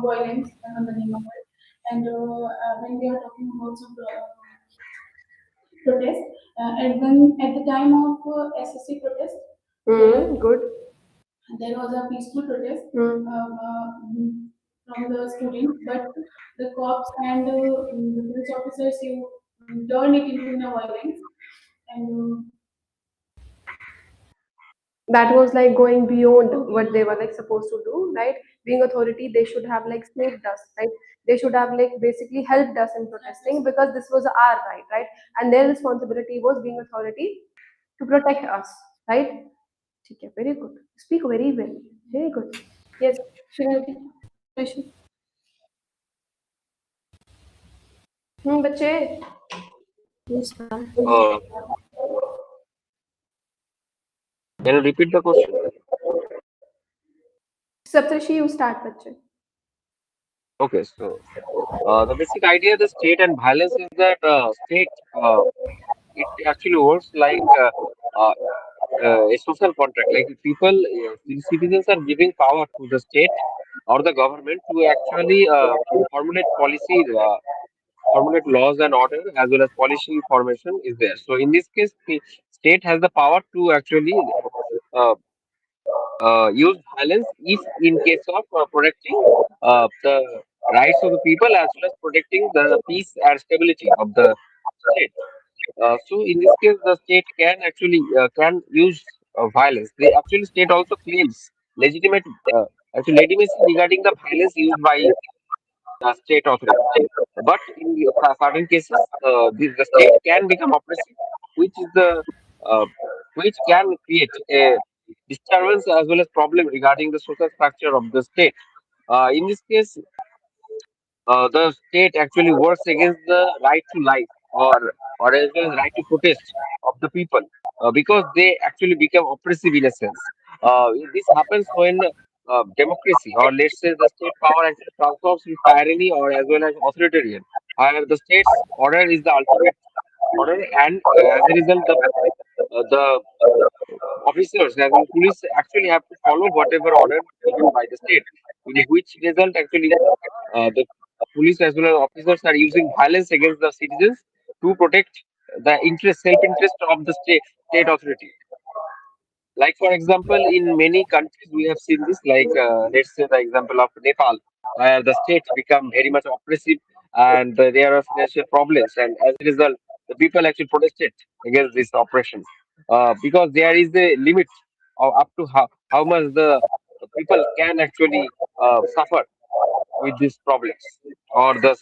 violence on the name of it. And when we are talking about some protest, and then at the time of SSC protest, Good. there was a peaceful protest from the students, but the cops and the police officers you turn it into a violence and. That was like going beyond what they were like supposed to do, right? Being authority, they should have like saved us, right? They should have like basically helped us in protesting because this was our right, right? And their responsibility was being authority to protect us, right? Okay, very good. Speak very well. Very good. Yes, Shivani. Question. बच्चे. Yes, ma'am. can you repeat the question? Saptarshi, you start, बच्चे. Okay, so the basic idea of the state and violence is that state it actually works like a social contract. Like people, the citizens are giving power to the state or the government to actually formulate policy, formulate laws and order as well as policy formation is there. So in this case, the state has the power to actually uh, use violence if in case of protecting the rights of the people as well as protecting the peace and stability of the state. So in this case, the state can actually can use violence. They actually state also claims legitimate actually legitimacy regarding the violence used by the state authority. But in certain cases, the state can become oppressive, which is the uh, which can create a disturbance as well as problem regarding the social structure of the state. In this case, the state actually works against the right to life or as well as right to protest of the people because they actually become oppressive in a sense. This happens when democracy or let's say the state power actually transforms to tyranny or as well as authoritarian. However, the state's order is the ultimate order, and as a result, the officers as well as police actually have to follow whatever order given by the state, in which result actually the police as well as officers are using violence against the citizens to protect the interest, self-interest of the state authority. Like for example, in many countries we have seen this. Like let's say the example of Nepal, where the state become very much oppressive and there are financial problems, and as a result, the people actually protested against this oppression because there is a limit of up to how much the people can actually suffer with these problems or the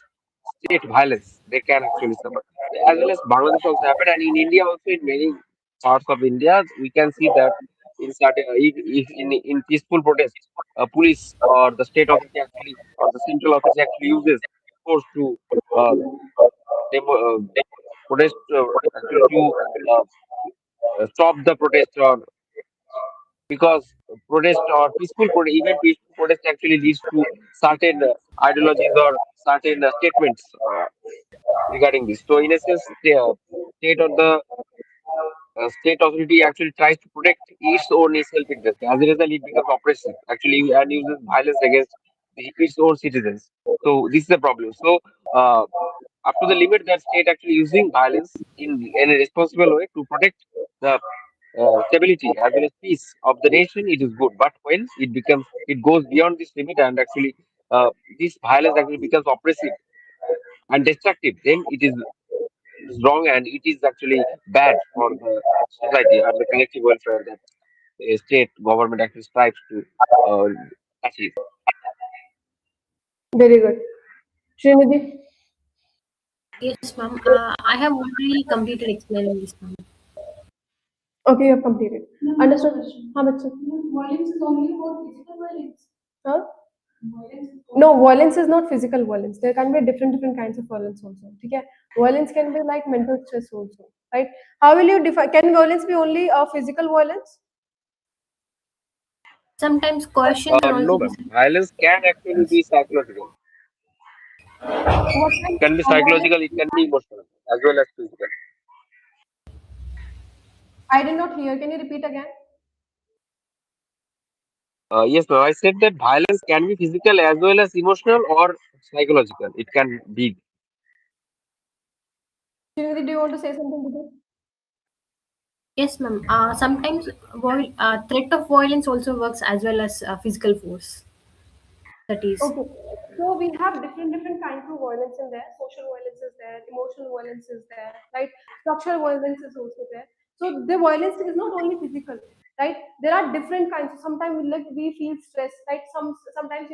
state violence they can actually suffer. As well as Bangladesh also happened, and in India also in many parts of India we can see that in certain if in peaceful protest, police or the state authority actually or the central authority actually uses force to uh, protest actually to uh, stop the protest or because protest or even peaceful protest actually leads to certain ideologies or certain statements regarding this. So, in a sense, the state or the state authority actually tries to protect its own self-interest. As a result, it becomes oppressive actually and uses violence against its own citizens. So, this is the problem. So, up to the limit that state actually using violence in a responsible way to protect the stability as well as peace of the nation, it is good. But when it goes beyond this limit and actually this violence actually becomes oppressive and destructive, then it is wrong and it is actually bad for the society and the collective welfare that a state government actually strives to uh, achieve. Very good. Srinidhi? Yes, ma'am. I have already completed explaining this, ma'am. Okay, you have completed. No, Understood? question. How much? Violence is only about physical violence. Huh? Violence is No, violence is not physical violence. There can be different kinds of violence also. Okay? Violence can be like mental stress also, right? How will you define? Can violence be only physical violence? Sometimes coercion can No, also be. ma'am. Violence can actually be psychological. What It kind can be of violence? psychological, it can be emotional, as well as physical. I did not hear. Can you repeat again? Yes, ma'am. I said that violence can be physical as well as emotional or psychological. It can be. Srinidhi, do you want to say something to this? Yes, ma'am. Sometimes threat of violence also works as well as physical force. That is. Okay. So we have different kinds of violence in there. Social violence is there, emotional violence is there, right? Structural violence is also there. So the violence is not only physical, right? There are different kinds. So sometimes we feel stress, right? Sometimes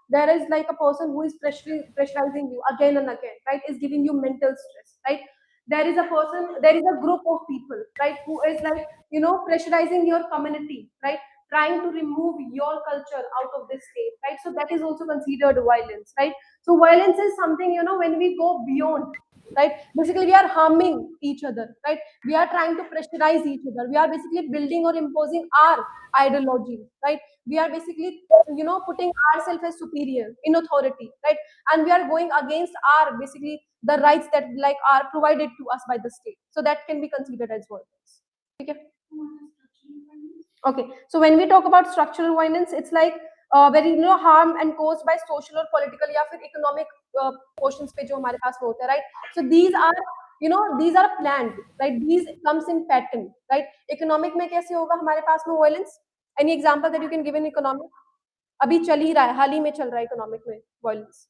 there is like a person who is pressurizing you again and again, right? Is giving you mental stress, right? There is a group of people, right, who is like pressurizing your community, right? Trying to remove your culture out of this state, right? So that is also considered violence, right? So violence is something, when we go beyond, right? Basically, we are harming each other, right? We are trying to pressurize each other. We are basically building or imposing our ideology, right? We are basically, putting ourselves as superior in authority, right? And we are going against our basically the rights that like are provided to us by the state. So that can be considered as violence. Okay. Okay, so when we talk about structural violence, it's like very harm and caused by social or political या फिर economic portions पे जो हमारे पास में होता है, right? So these are planned, right? These comes in pattern, right? Economic में कैसे होगा हमारे पास में violence? Any example that you can give in economic? अभी चल ही रहा है, हाल ही में चल रहा है economic में violence.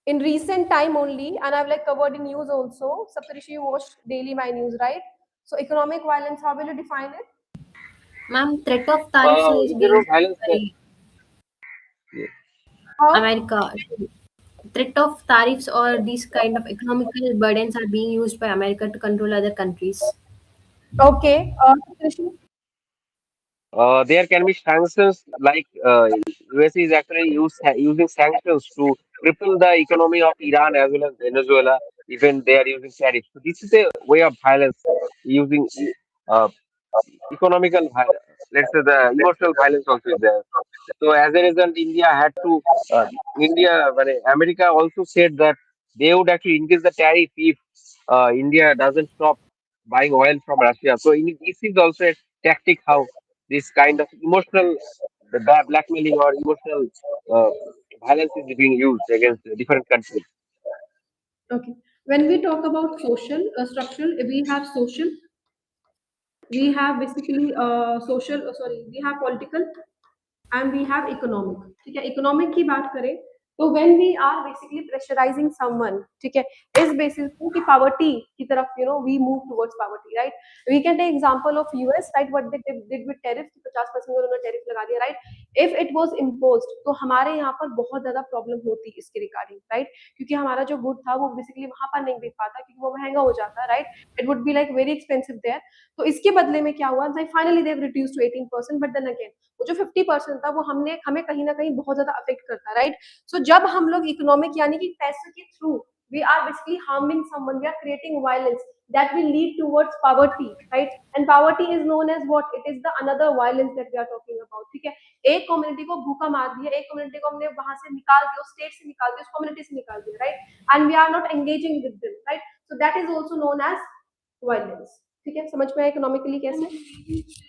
In recent time only, and I've like covered in news also. Saptarishi, you watch daily my news, right? So economic violence, how will you define it? Ma'am, threat of tariffs is being Economic used violence. by Yeah. How? America. Threat of tariffs or these kind of economical burdens are being used by America to control other countries. Okay. Krishi? There can be sanctions like US is actually using sanctions to cripple the economy of Iran as well as Venezuela. Even they are using tariffs. So this is a way of violence using uh, economical violence. Let's say the emotional violence also is there. So as a result, India had to America also said that they would actually increase the tariff if India doesn't stop buying oil from Russia. So this is also a tactic how this kind of emotional blackmailing or emotional uh, violence is being used against different countries. Okay. When we talk about social structural, we have social, we have basically social, sorry, we have political, and we have economic. ठीक है, economic की बात करें तो when we are basically pressurising someone, ठीक है, इस basis पे कि पावर्टी की तरफ we move towards poverty, right. We can take example of US, right, what they did with tariff, 50% उन्होंने टैरिफ लगा दिया, right. If it was imposed तो हमारे यहाँ पर बहुत ज्यादा प्रॉब्लम होती इसके रिगार्डिंग, राइट, क्योंकि हमारा जो गुड था वो बेसिकली वहां पर नहीं बिक पाता क्योंकि वो महंगा हो जाता, right. It would be like very expensive there. तो इसके बदले में क्या हुआ, finally they have reduced to 18%, but then again वो जो 50% था वो हमें कहीं ना कहीं बहुत ज्यादा अफेक्ट करता है, राइट। सो जब हम लोग इकोनॉमिक यानी कि पैसे के through we are basically harming someone, we are creating violence that will lead towards poverty, right, and poverty is known as what, it is the another violence that we are talking about, ठीक है। एक community को भूखा मार दिया, एक community को हमने वहां से निकाल दिया, स्टेट से निकाल दिया, उस कम्युनिटी से निकाल दिया, right, and we are not engaging with them, right. So that is also known as violence. ठीक है, समझ में आया इकोनॉमिकली कैसे? Yes,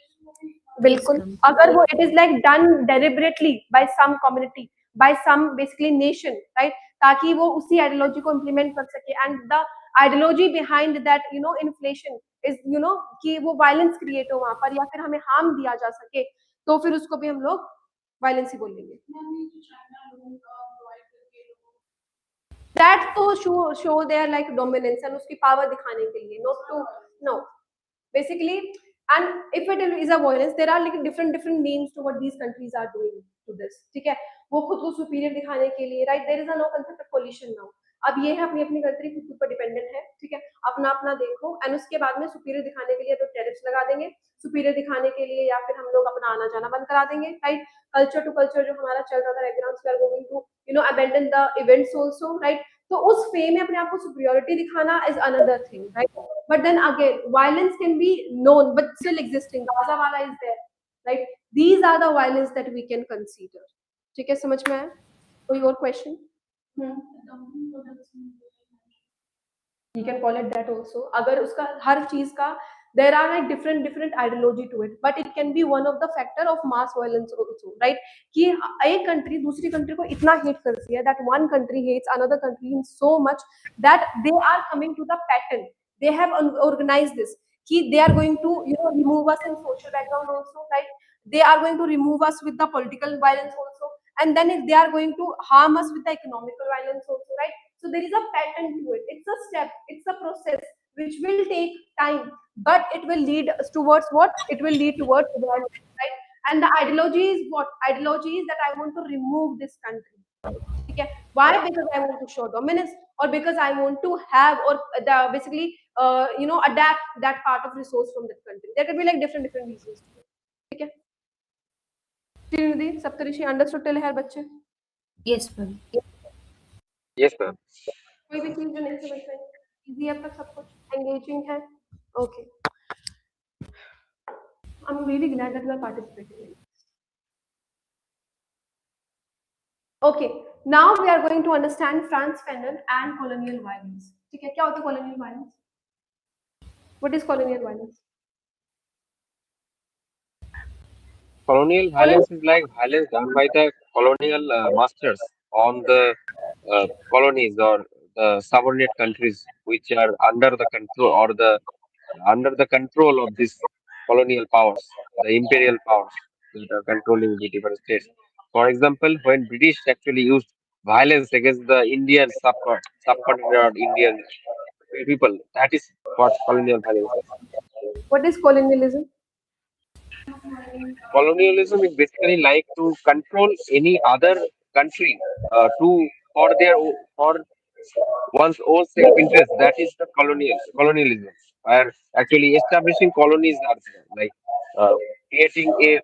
बिल्कुल, ma'am. अगर वो it is like done deliberately by some community, by some basically nation, right, ताकि वो उसी आइडियोलॉजी को इम्प्लीमेंट कर सके, and the ideology behind that inflation is कि वो वायलेंस क्रिएट हो वहां पर या फिर हमें हार्म दिया जा सके, तो फिर उसको भी हम लोग वायलेंस ही बोलेंगे। दैट तो show there like dominance and उसकी पावर दिखाने के लिए, not to, no, basically, and if it is a violence, there are like different names to what these countries are doing to this, ठीक है, वो खुद को सुपीरियर दिखाने के लिए, right. There is a no concept of coalition now. अब ये है अपनी अपनी कंट्री खुद पर डिपेंडेंट है, ठीक है, अपना अपना देखो, एंड उसके बाद में सुपीरियर दिखाने के लिए तो टैरिफ्स लगा देंगे, सुपीरियर दिखाने के लिए या फिर हम लोग अपना आना जाना बंद करा देंगे, राइट। कल्चर टू कल्चर जो हमारा चल रहा था background, we are going to abandon the events also, right. तो उस फे में अपने आप को सुपीरियरिटी दिखाना is another thing, right. But then again, violence can be known but still existing. Gaza wala is there, right? These are the violence that we can consider. ठीक है, समझ में आया? कोई और question? You can call it that also. अगर उसका हर चीज का there are like different ideology to it, but it can be one of the factor of mass violence also, right? कि एक country दूसरी country को इतना hate करती है that one country hates another country in so much that they are coming to the pattern. They have organized this कि they are going to remove us in social background also, right? They are going to remove us with the political violence also, and then if they are going to harm us with the economical violence also, right? So there is a pattern to it. It's a step, it's a process which will take time, but it will lead us towards what? It will lead towards violence, right? And the ideology is what? Ideology is that I want to remove this country. Okay. Why? Because I want to show dominance, or because I want to have, or the basically adapt that part of resource from that country. There could be like different reasons. Okay. Srinidhi, Saptarishi, understood till here बच्चे? Yes, ma'am. Yes, ma'am. कोई भी चीज जो नहीं समझ में easy अब तक सब कुछ एंगेजिंग है? Okay. I'm really glad that you are participating. Okay, now we are going to understand France Fanon and colonial violence. ठीक है, क्या होता है colonial violence? What is colonial violence? Colonial violence is like violence done by the colonial masters on the colonies or the subordinate countries which are under the control or the under the control of these colonial powers, the imperial powers that are controlling the different states. For example, when British actually used violence against the Indian subcontinent or Indian people, that is what colonial violence is. What is colonialism? Colonialism is basically like to control any other country to for one's own self-interest. That is the colonialism, where actually establishing colonies are there, like creating a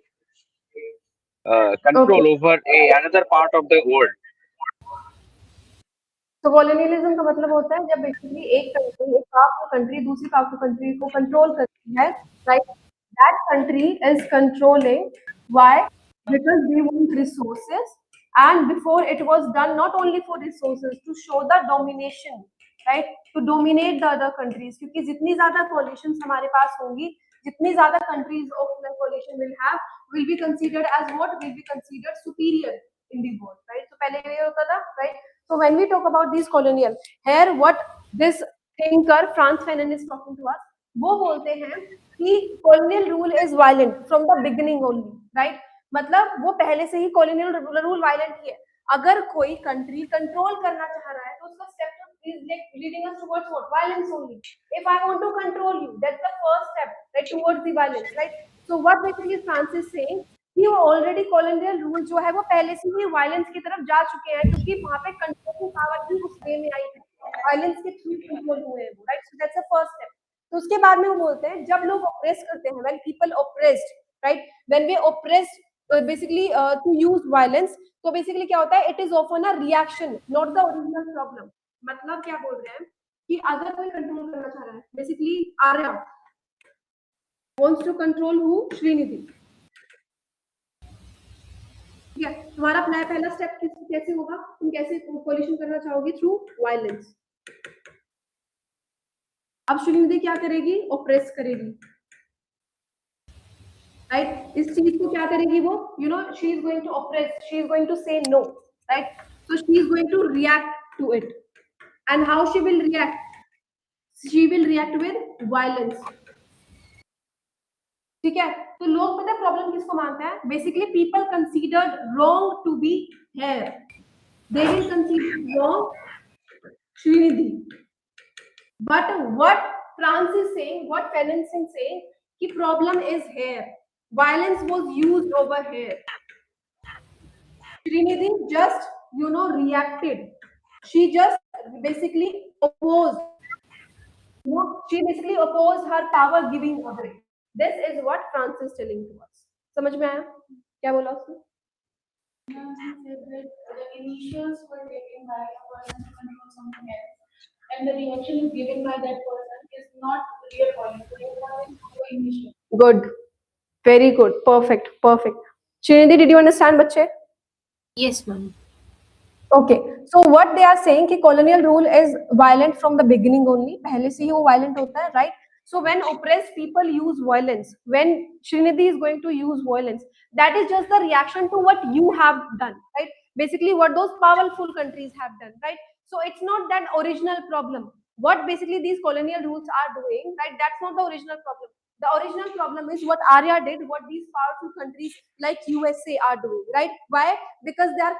Okay. control over another part of the world. तो colonialism का मतलब होता है जब basically एक country, एक powerful country दूसरी powerful country को कंट्रोल करती है, right? That country is controlling, why? Because they want resources, and before it was done not only for resources to show the domination, right? To dominate the other countries, क्योंकि जितनी ज्यादा coalitions हमारे पास होंगी, जितनी ज्यादा countries of the coalition will be considered as what? Will be considered superior in the world, right? तो पहले ये होता था, right? So when we talk about these colonial, here what this thinker Frans Fanon is talking to us, वो बोलते हैं कि colonial rule is violent from the beginning only, right? मतलब वो पहले से ही colonial rule violent ही है. अगर कोई country control करना चाह रहा है तो उसका step is like leading us towards what? Violence only. If I want to control you, that's the first step, right, towards the violence, right? So what basically France is saying कि वो already colonial rule जो है वो पहले से ही violence की तरफ जा चुके हैं, क्योंकि वहां पे कंट्रोलिंग पावर ही उस वे में आई है, वायलेंस के थ्रू कंट्रोल हुए हैं वो, right? So that's the first step. तो उसके बाद में वो बोलते हैं जब लोग ऑप्रेस करते हैं, when people oppressed, right, when we oppressed basically to use violence, तो बेसिकली क्या होता है? It is often a reaction, not the original problem. मतलब क्या बोल रहे हैं कि अगर कोई कंट्रोल करना चाह रहा है, basically Arya wants to control who? Shrinidhi. ठीक है, तुम्हारा पहला स्टेप कैसे होगा? तुम कैसे कोलिशन करना चाहोगे? Through violence. अब श्रीनिधि क्या करेगी? ऑप्रेस करेगी, राइट? इस चीज को क्या करेगी वो? You know, she is going to oppress, she is going to say no, right? So she is going to react to it. And how she will react? She will react with violence. ठीक है, तो लोग पता है problem किसको मानते हैं? Basically people considered wrong to be here, they will consider wrong Srinidhi. But what France is saying, what Fanon is saying, the problem is here. Violence was used over here. Srinidhi just, you know, reacted. She just basically opposed. You know, she basically opposed her power giving away. This is what France is telling to us. समझ में आया? क्या बोला उसने? The initials were taken by a person to control something else, and the reaction is given by that person is not real violence. Good, very good, perfect, perfect. Srinidhi, did you understand, बच्चे? Yes, ma'am. Okay, so what they are saying कि colonial rule is violent from the beginning only, पहले से ही वो violent होता है, right? So when oppressed people use violence, when Srinidhi is going to use violence, that is just the reaction to what you have done, right? Basically what those powerful countries have done, right? So it's not that original problem. What basically these colonial rules are doing, right? That's not the original problem. The original problem is what Arya did, what these powerful countries like USA are doing, right? Why? Because they are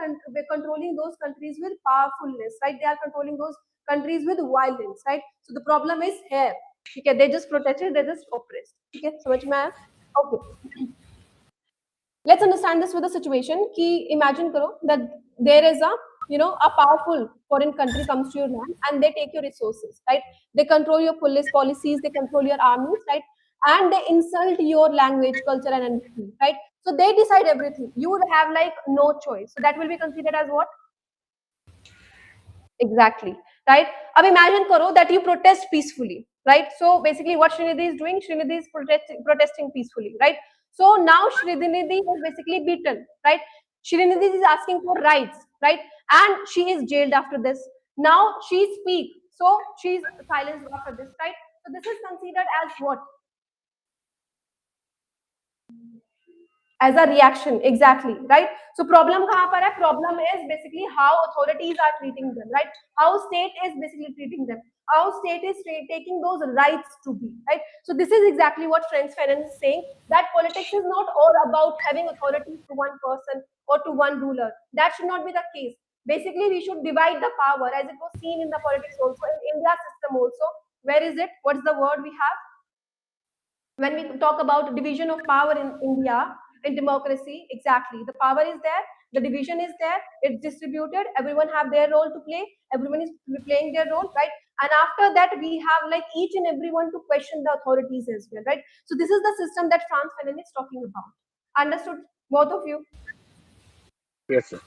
controlling those countries with powerfulness, right? They are controlling those countries with violence, right? So the problem is here. ठीक है, they just protected, they just oppressed. ठीक है, समझ में आया? Okay. Let's understand this with a situation कि imagine करो that there is a, you know, a powerful foreign country comes to your land and they take your resources, right? They control your police policies, they control your armies, right? And they insult your language, culture, and anything, right? So they decide everything. You would have like no choice. So that will be considered as what? Exactly, right? Now imagine karo that you protest peacefully, right? So basically what Srinidhi is doing, Srinidhi is protesting peacefully, right? So now Srinidhi is basically beaten, right? Srinidhi is asking for rights, right? And she is jailed after this. Now she speaks, so she is silenced after this, right? So this is considered as what? As a reaction, exactly, right? So problem kahan par hai? Problem is basically how authorities are treating them, right? How state is basically treating them, how state is taking those rights to be, right? So this is exactly what Frans Fanon is saying, that politics is not all about having authority to one person or to one ruler. That should not be the case. Basically we should divide the power, as it was seen in the politics also, in India system also. Where is it? What's the word we have? When we talk about division of power in India, in democracy, exactly, the power is there, the division is there, it's distributed, everyone have their role to play, everyone is playing their role, right? And after that, we have like each and everyone to question the authorities as well, right? So this is the system that Franz Fanon is talking about. Understood, both of you? Yes, sir.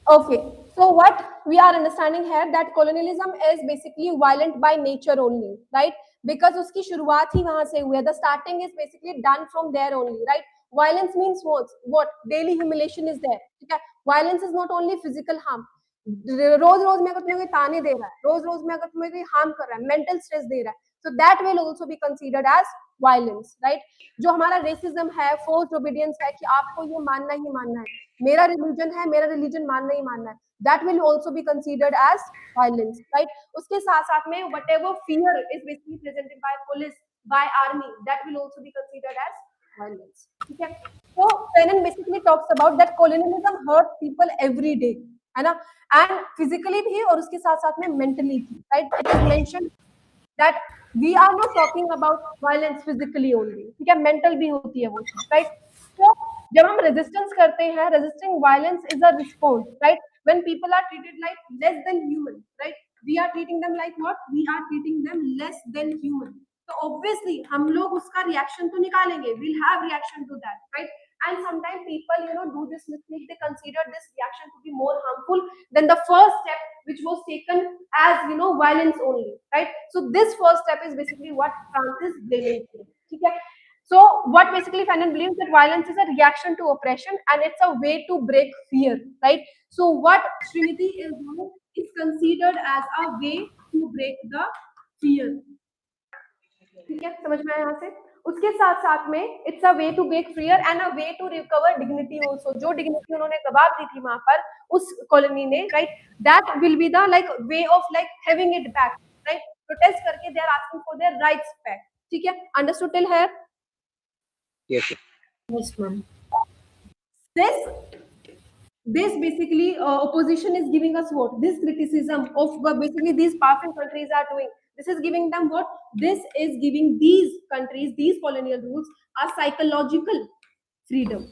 Okay, so what we are understanding here that colonialism is basically violent by nature only, right? Because उसकी शुरुआत ही वहां से हुई है. The starting is basically done from there only, right? Violence means what? What? Daily humiliation is there. ठीक है? Violence is not only physical harm. रोज रोज में अगर तुम्हें कोई ताने दे रहा है, रोज रोज में अगर तुम्हें कोई हार्म कर रहा है, मेंटल स्ट्रेस दे रहा है, so that will also be considered as violence, right? जो हमारा रेसिज्म है, फोर्स्ड ओबीडियंस है कि आपको ये मानना ही मानना है, मेरा रिलीजन है, मेरा रिलीजन मानना ही मानना है, that will also be considered as violence, right? उसके साथ साथ में whatever fear is basically presented by police, by army, that will also be considered as violence. ठीक है? So Fanon basically talks about that colonialism hurt people every day, है ना? And physically भी और उसके साथ साथ में mentally भी, right? It is mentioned that we are not talking about violence physically only, ठीक है? Mental भी होती है वो चीज, right? So जब हम resistance करते हैं, resisting violence is a response, right? When people are treated like less than human, right? We are treating them like what? We are treating them less than human. So obviously हम लोग उसका reaction तो निकालेंगे, we'll have reaction to that, right? And sometimes people, do this mistake. They consider this reaction to be more harmful than the first step, which was taken as violence only, right? So this first step is basically what France is blaming for. Okay? So what basically Fanon believes that violence is a reaction to oppression and it's a way to break fear, right? So what Srinidhi is doing is considered as a way to break the fear. ठीक है, समझ में आया यहाँ से? उसके साथ साथ में it's a way to break fear and a way to recover dignity also. जो डिग्निटी उन्होंने गवा दी थी वहां पर उस कॉलोनी ने, right, that will be the like way of like having it back, right? Protest करके they are asking for their rights back. ठीक है, understood till here? Yes, sir. Yes, ma'am. This basically opposition is giving us what? This criticism of what basically these powerful countries are doing. This is giving them what? This is giving these countries, these colonial rules, a psychological freedom.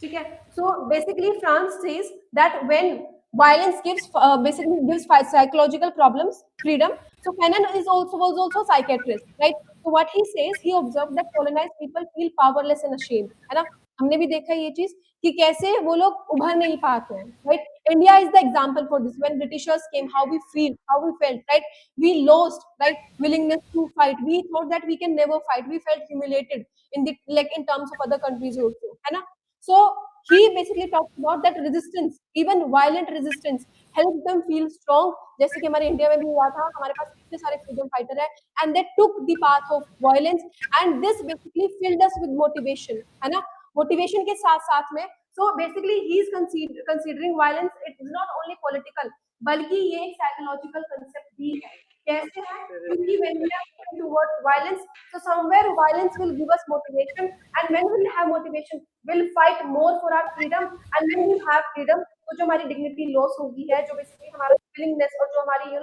Okay. So basically, France says that when violence gives basically gives psychological problems, freedom. So Fanon was also a psychiatrist, right? So what he says, he observed that colonized people feel powerless and ashamed, है ना? हमने भी देखा ये चीज कि कैसे वो लोग उभर नहीं पाते हैं, right? India is the example for this. When Britishers came, how we felt, right? We lost, right, willingness to fight. We thought that we can never fight. We felt humiliated in the like in terms of other countries also, है ना? So he basically talks about that resistance, even violent resistance, helps them feel strong. जैसे कि हमारे India में भी हुआ था, हमारे पास इतने सारे freedom fighter है, and they took the path of violence, and this basically filled us with motivation, है ना? Motivation के साथ साथ में, so basically he is considering violence. It is not only political, बल्कि ये एक psychological concept भी है. कैसे है? क्योंकि when we are moving towards violence, so somewhere violence will give us motivation, and when we will have motivation, we'll fight more for our freedom, and when we have freedom, तो जो हमारी dignity loss होगी है, जो basically हमारा willingness और जो हमारी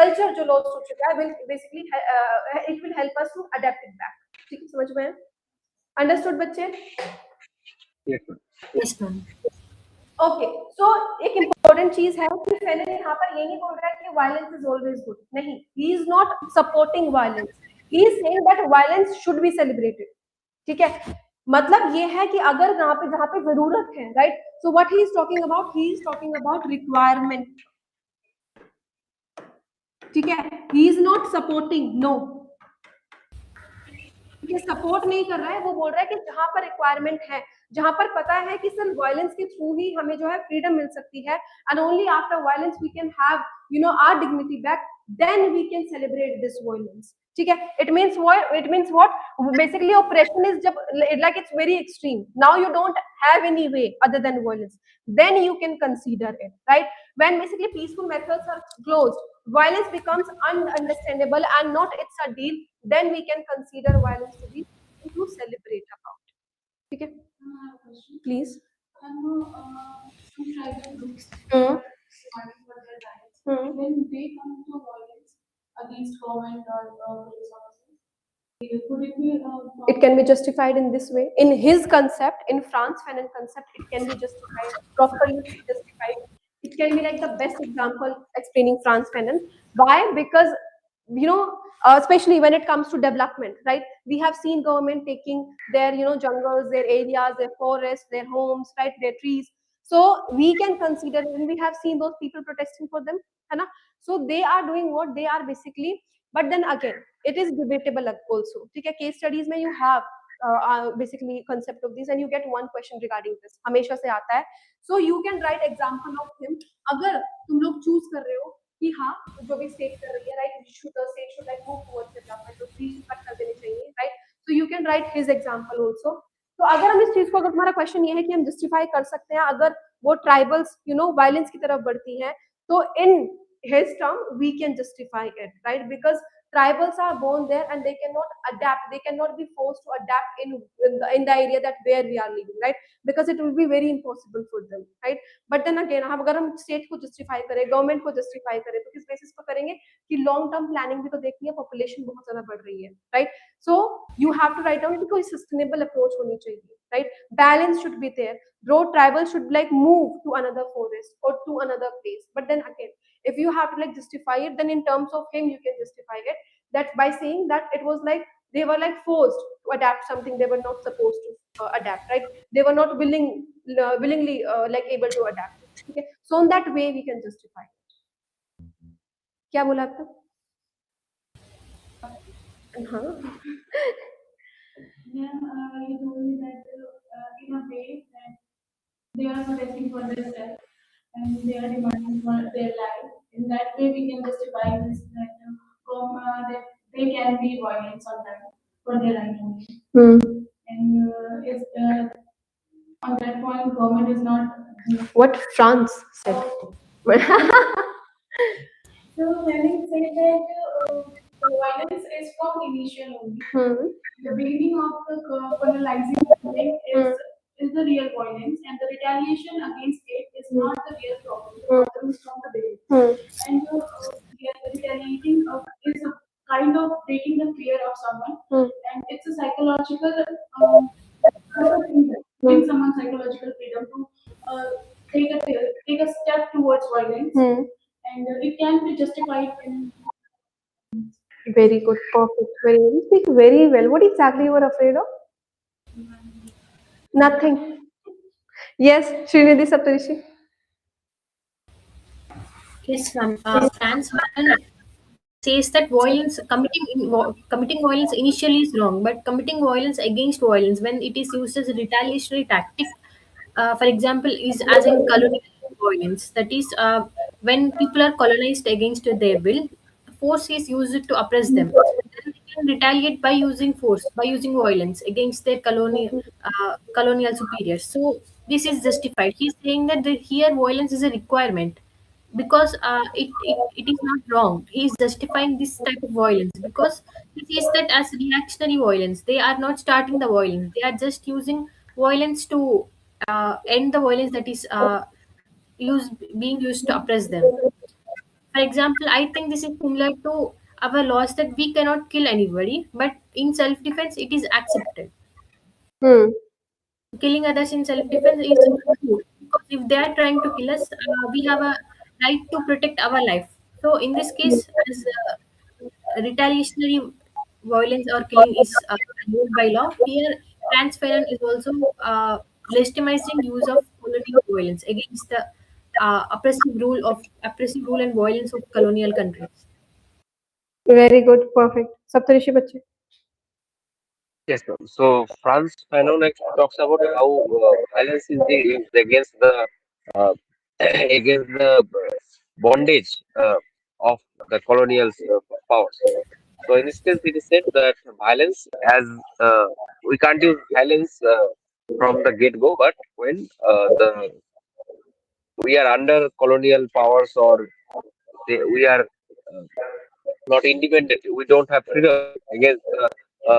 culture जो loss हो चुका है, will basically it will help us to adapt it back. ठीक है, समझ में? Understood बच्चे? Yes, sir. Yes, ma'am. Okay, so एक इम्पोर्टेंट चीज है कि फैनन यहाँ पर ये नहीं बोल रहा है कि वायलेंस इज ऑलवेज गुड. नहीं, he is not supporting violence. He is saying that violence should be celebrated. ठीक है, मतलब ये है कि अगर जहाँ पे जरूरत है, right? So what he is talking about requirement. ठीक है, he is not supporting, no, ये सपोर्ट नहीं कर रहा है. वो बोल रहा है कि जहां पर रिक्वायरमेंट है, जहां पर पता है कि सिर्फ वायलेंस के थ्रू ही हमें जो है फ्रीडम मिल सकती है, and only after violence we can have our dignity back, then we can celebrate this violence. ठीक है, it means what basically operation is जब like it's very extreme, now you don't have any way other than violence, then you can consider it, right? When basically peaceful methods are closed, violence becomes ununderstandable and not it's a deal, then we can consider violence to be to celebrate about. Okay, please. Some tribal groups are fighting for their rights. When they come to violence against government government or police officers? Could it be It can be justified in this way. In his concept, in Franz Fanon concept, it can be justified, properly justified. It can be like the best example explaining Franz Fanon. Why? Because especially when it comes to development, right? We have seen government taking their jungles, their areas, their forests, their homes, right, their trees. So we can consider, and we have seen those people protesting for them, है ना? So they are doing what they are basically. But then again, it is debatable also. ठीक है, case studies में you have basically concept of this, and you get one question regarding this. हमेशा से आता है. So you can write example of him. अगर तुम लोग choose कर रहे हो कि हाँ जो भी state कर रही है, right, state should like move towards development, तो trees cut कर देने चाहिए, right? So you can write his example also. तो अगर हम इस चीज को, अगर तुम्हारा क्वेश्चन ये है कि हम जस्टिफाई कर सकते हैं अगर वो ट्राइबल्स वायलेंस की तरफ बढ़ती हैं, तो इन his term we can justify it, right? Because tribals are born there and they cannot adapt, they cannot be forced to adapt in the area that where we are living, right? Because it will be very impossible for them, right? But then again, हम अगर हम state को justify करें, government को justify करें, तो किस basis पर करेंगे कि लॉन्ग टर्म प्लानिंग भी तो देखनी है, पॉपुलेशन बहुत ज्यादा बढ़ रही है, right? So you have to write down कि कोई सस्टेनेबल अप्रोच होनी चाहिए, right? Balance should be there. Though tribal should like move to another forest or to another place, but then again, if you have to like justify it, then in terms of him you can justify it, that by saying that it was like they were like forced to adapt something they were not supposed to adapt, right? They were not willingly like able to adapt. Okay, so in that way we can justify it. क्या बोला आपने? हाँ. Then you told me that in a way that they are protesting for themselves and they are demanding for their life. In that way, we can justify this that they can be violent sometimes for their right only. And if on that point, government is not. What Franz said. So when it said that the violence is from initial only, the beginning of the colonizing movement is the real violence, and the retaliation against it is not the real problem. The problem is from the beginning. And retaliating is a kind of breaking the fear of someone, and it's a psychological freedom, giving someone psychological freedom to take a step towards violence, and it can be justified in. Very good, perfect, very well. You speak very well. What exactly you were afraid of? Nothing. Yes, Srinidhi Saptarishi. Yes, ma'am. Franz Fanon says that committing violence initially is wrong, but committing violence against violence when it is used as a retaliatory tactic, for example, is as in colonial violence. That is, when people are colonized against their will, force is used to oppress them. Then they can retaliate by using force, by using violence against their colonial superiors. So this is justified. He's saying that here violence is a requirement because it is not wrong. He is justifying this type of violence because he sees that as reactionary violence. They are not starting the violence. They are just using violence to end the violence that is being used to oppress them. For example, I think this is similar to our laws that we cannot kill anybody, but in self-defense it is accepted. Killing others in self-defense is good because if they are trying to kill us, we have a right to protect our life. So in this case, as retaliatory violence or killing is allowed by law, here Franz Fanon is also legitimizing use of colonial violence against the oppressive rule and violence of colonial countries. Very good, perfect. Saptarishi Bache. Yes, ma'am. So Franz Fanon actually talks about how violence is used against the uh, against the bondage of the colonial powers. So in this case, it is said that violence, as we can't use violence from the get-go, but when the we are under colonial powers or we are not independent, we don't have freedom against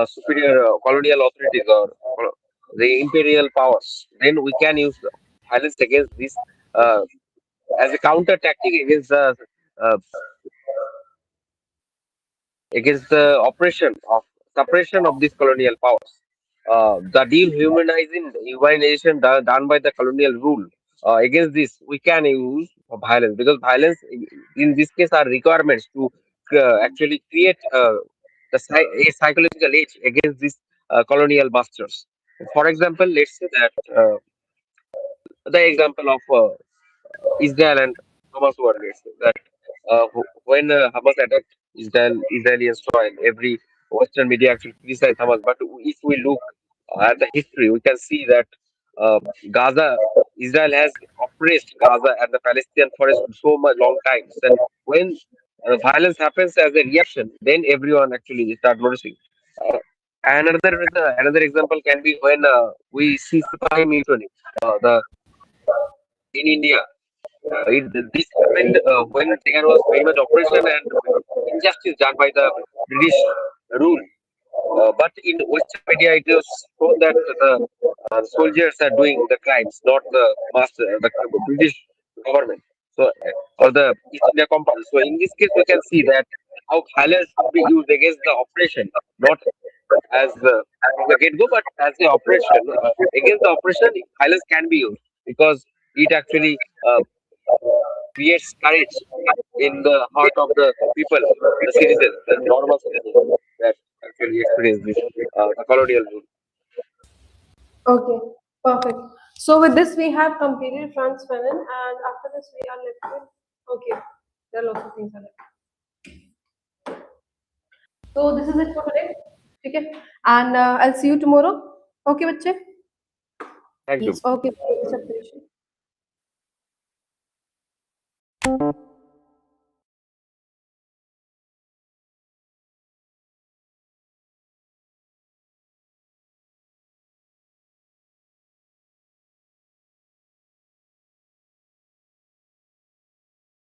superior colonial authorities or the imperial powers, then we can use violence against this uh, as a counter tactic against the uh, against the oppression of suppression of these colonial powers. The dehumanization done by the colonial rule. Against this, we can use violence because violence, in this case, are requirements to actually create a psychological edge against these colonial masters. For example, let's say that the example of Israel and Hamas war. Let's say that when Hamas attacked Israeli soil, every Western media actually criticized Hamas. But if we look at the history, we can see that Gaza, Israel has oppressed Gaza and the Palestinian forest for so much long times. And when violence happens as a reaction, then everyone actually start noticing. Uh, another example can be when we see Sipahi mutiny. The in India, this happened when there was very much oppression and injustice done by the British rule. But in Western media, it is shown that the soldiers are doing the crimes, not the British government. So, or the East India Company. So, in this case, we can see that how violence should be used against the oppression, not as from the get go, but as the operation. Against the oppression, violence can be used because it actually creates courage in the heart of the people, the citizens, the normal citizens that actually experience this the colonial rule. Okay, perfect. So with this, we have completed France Fanon, and after this, we are left with, okay, there are lots of things are left. So this is it for today. Okay, and I'll see you tomorrow. Okay, बच्चे. Thank you. Yes. Okay, separation.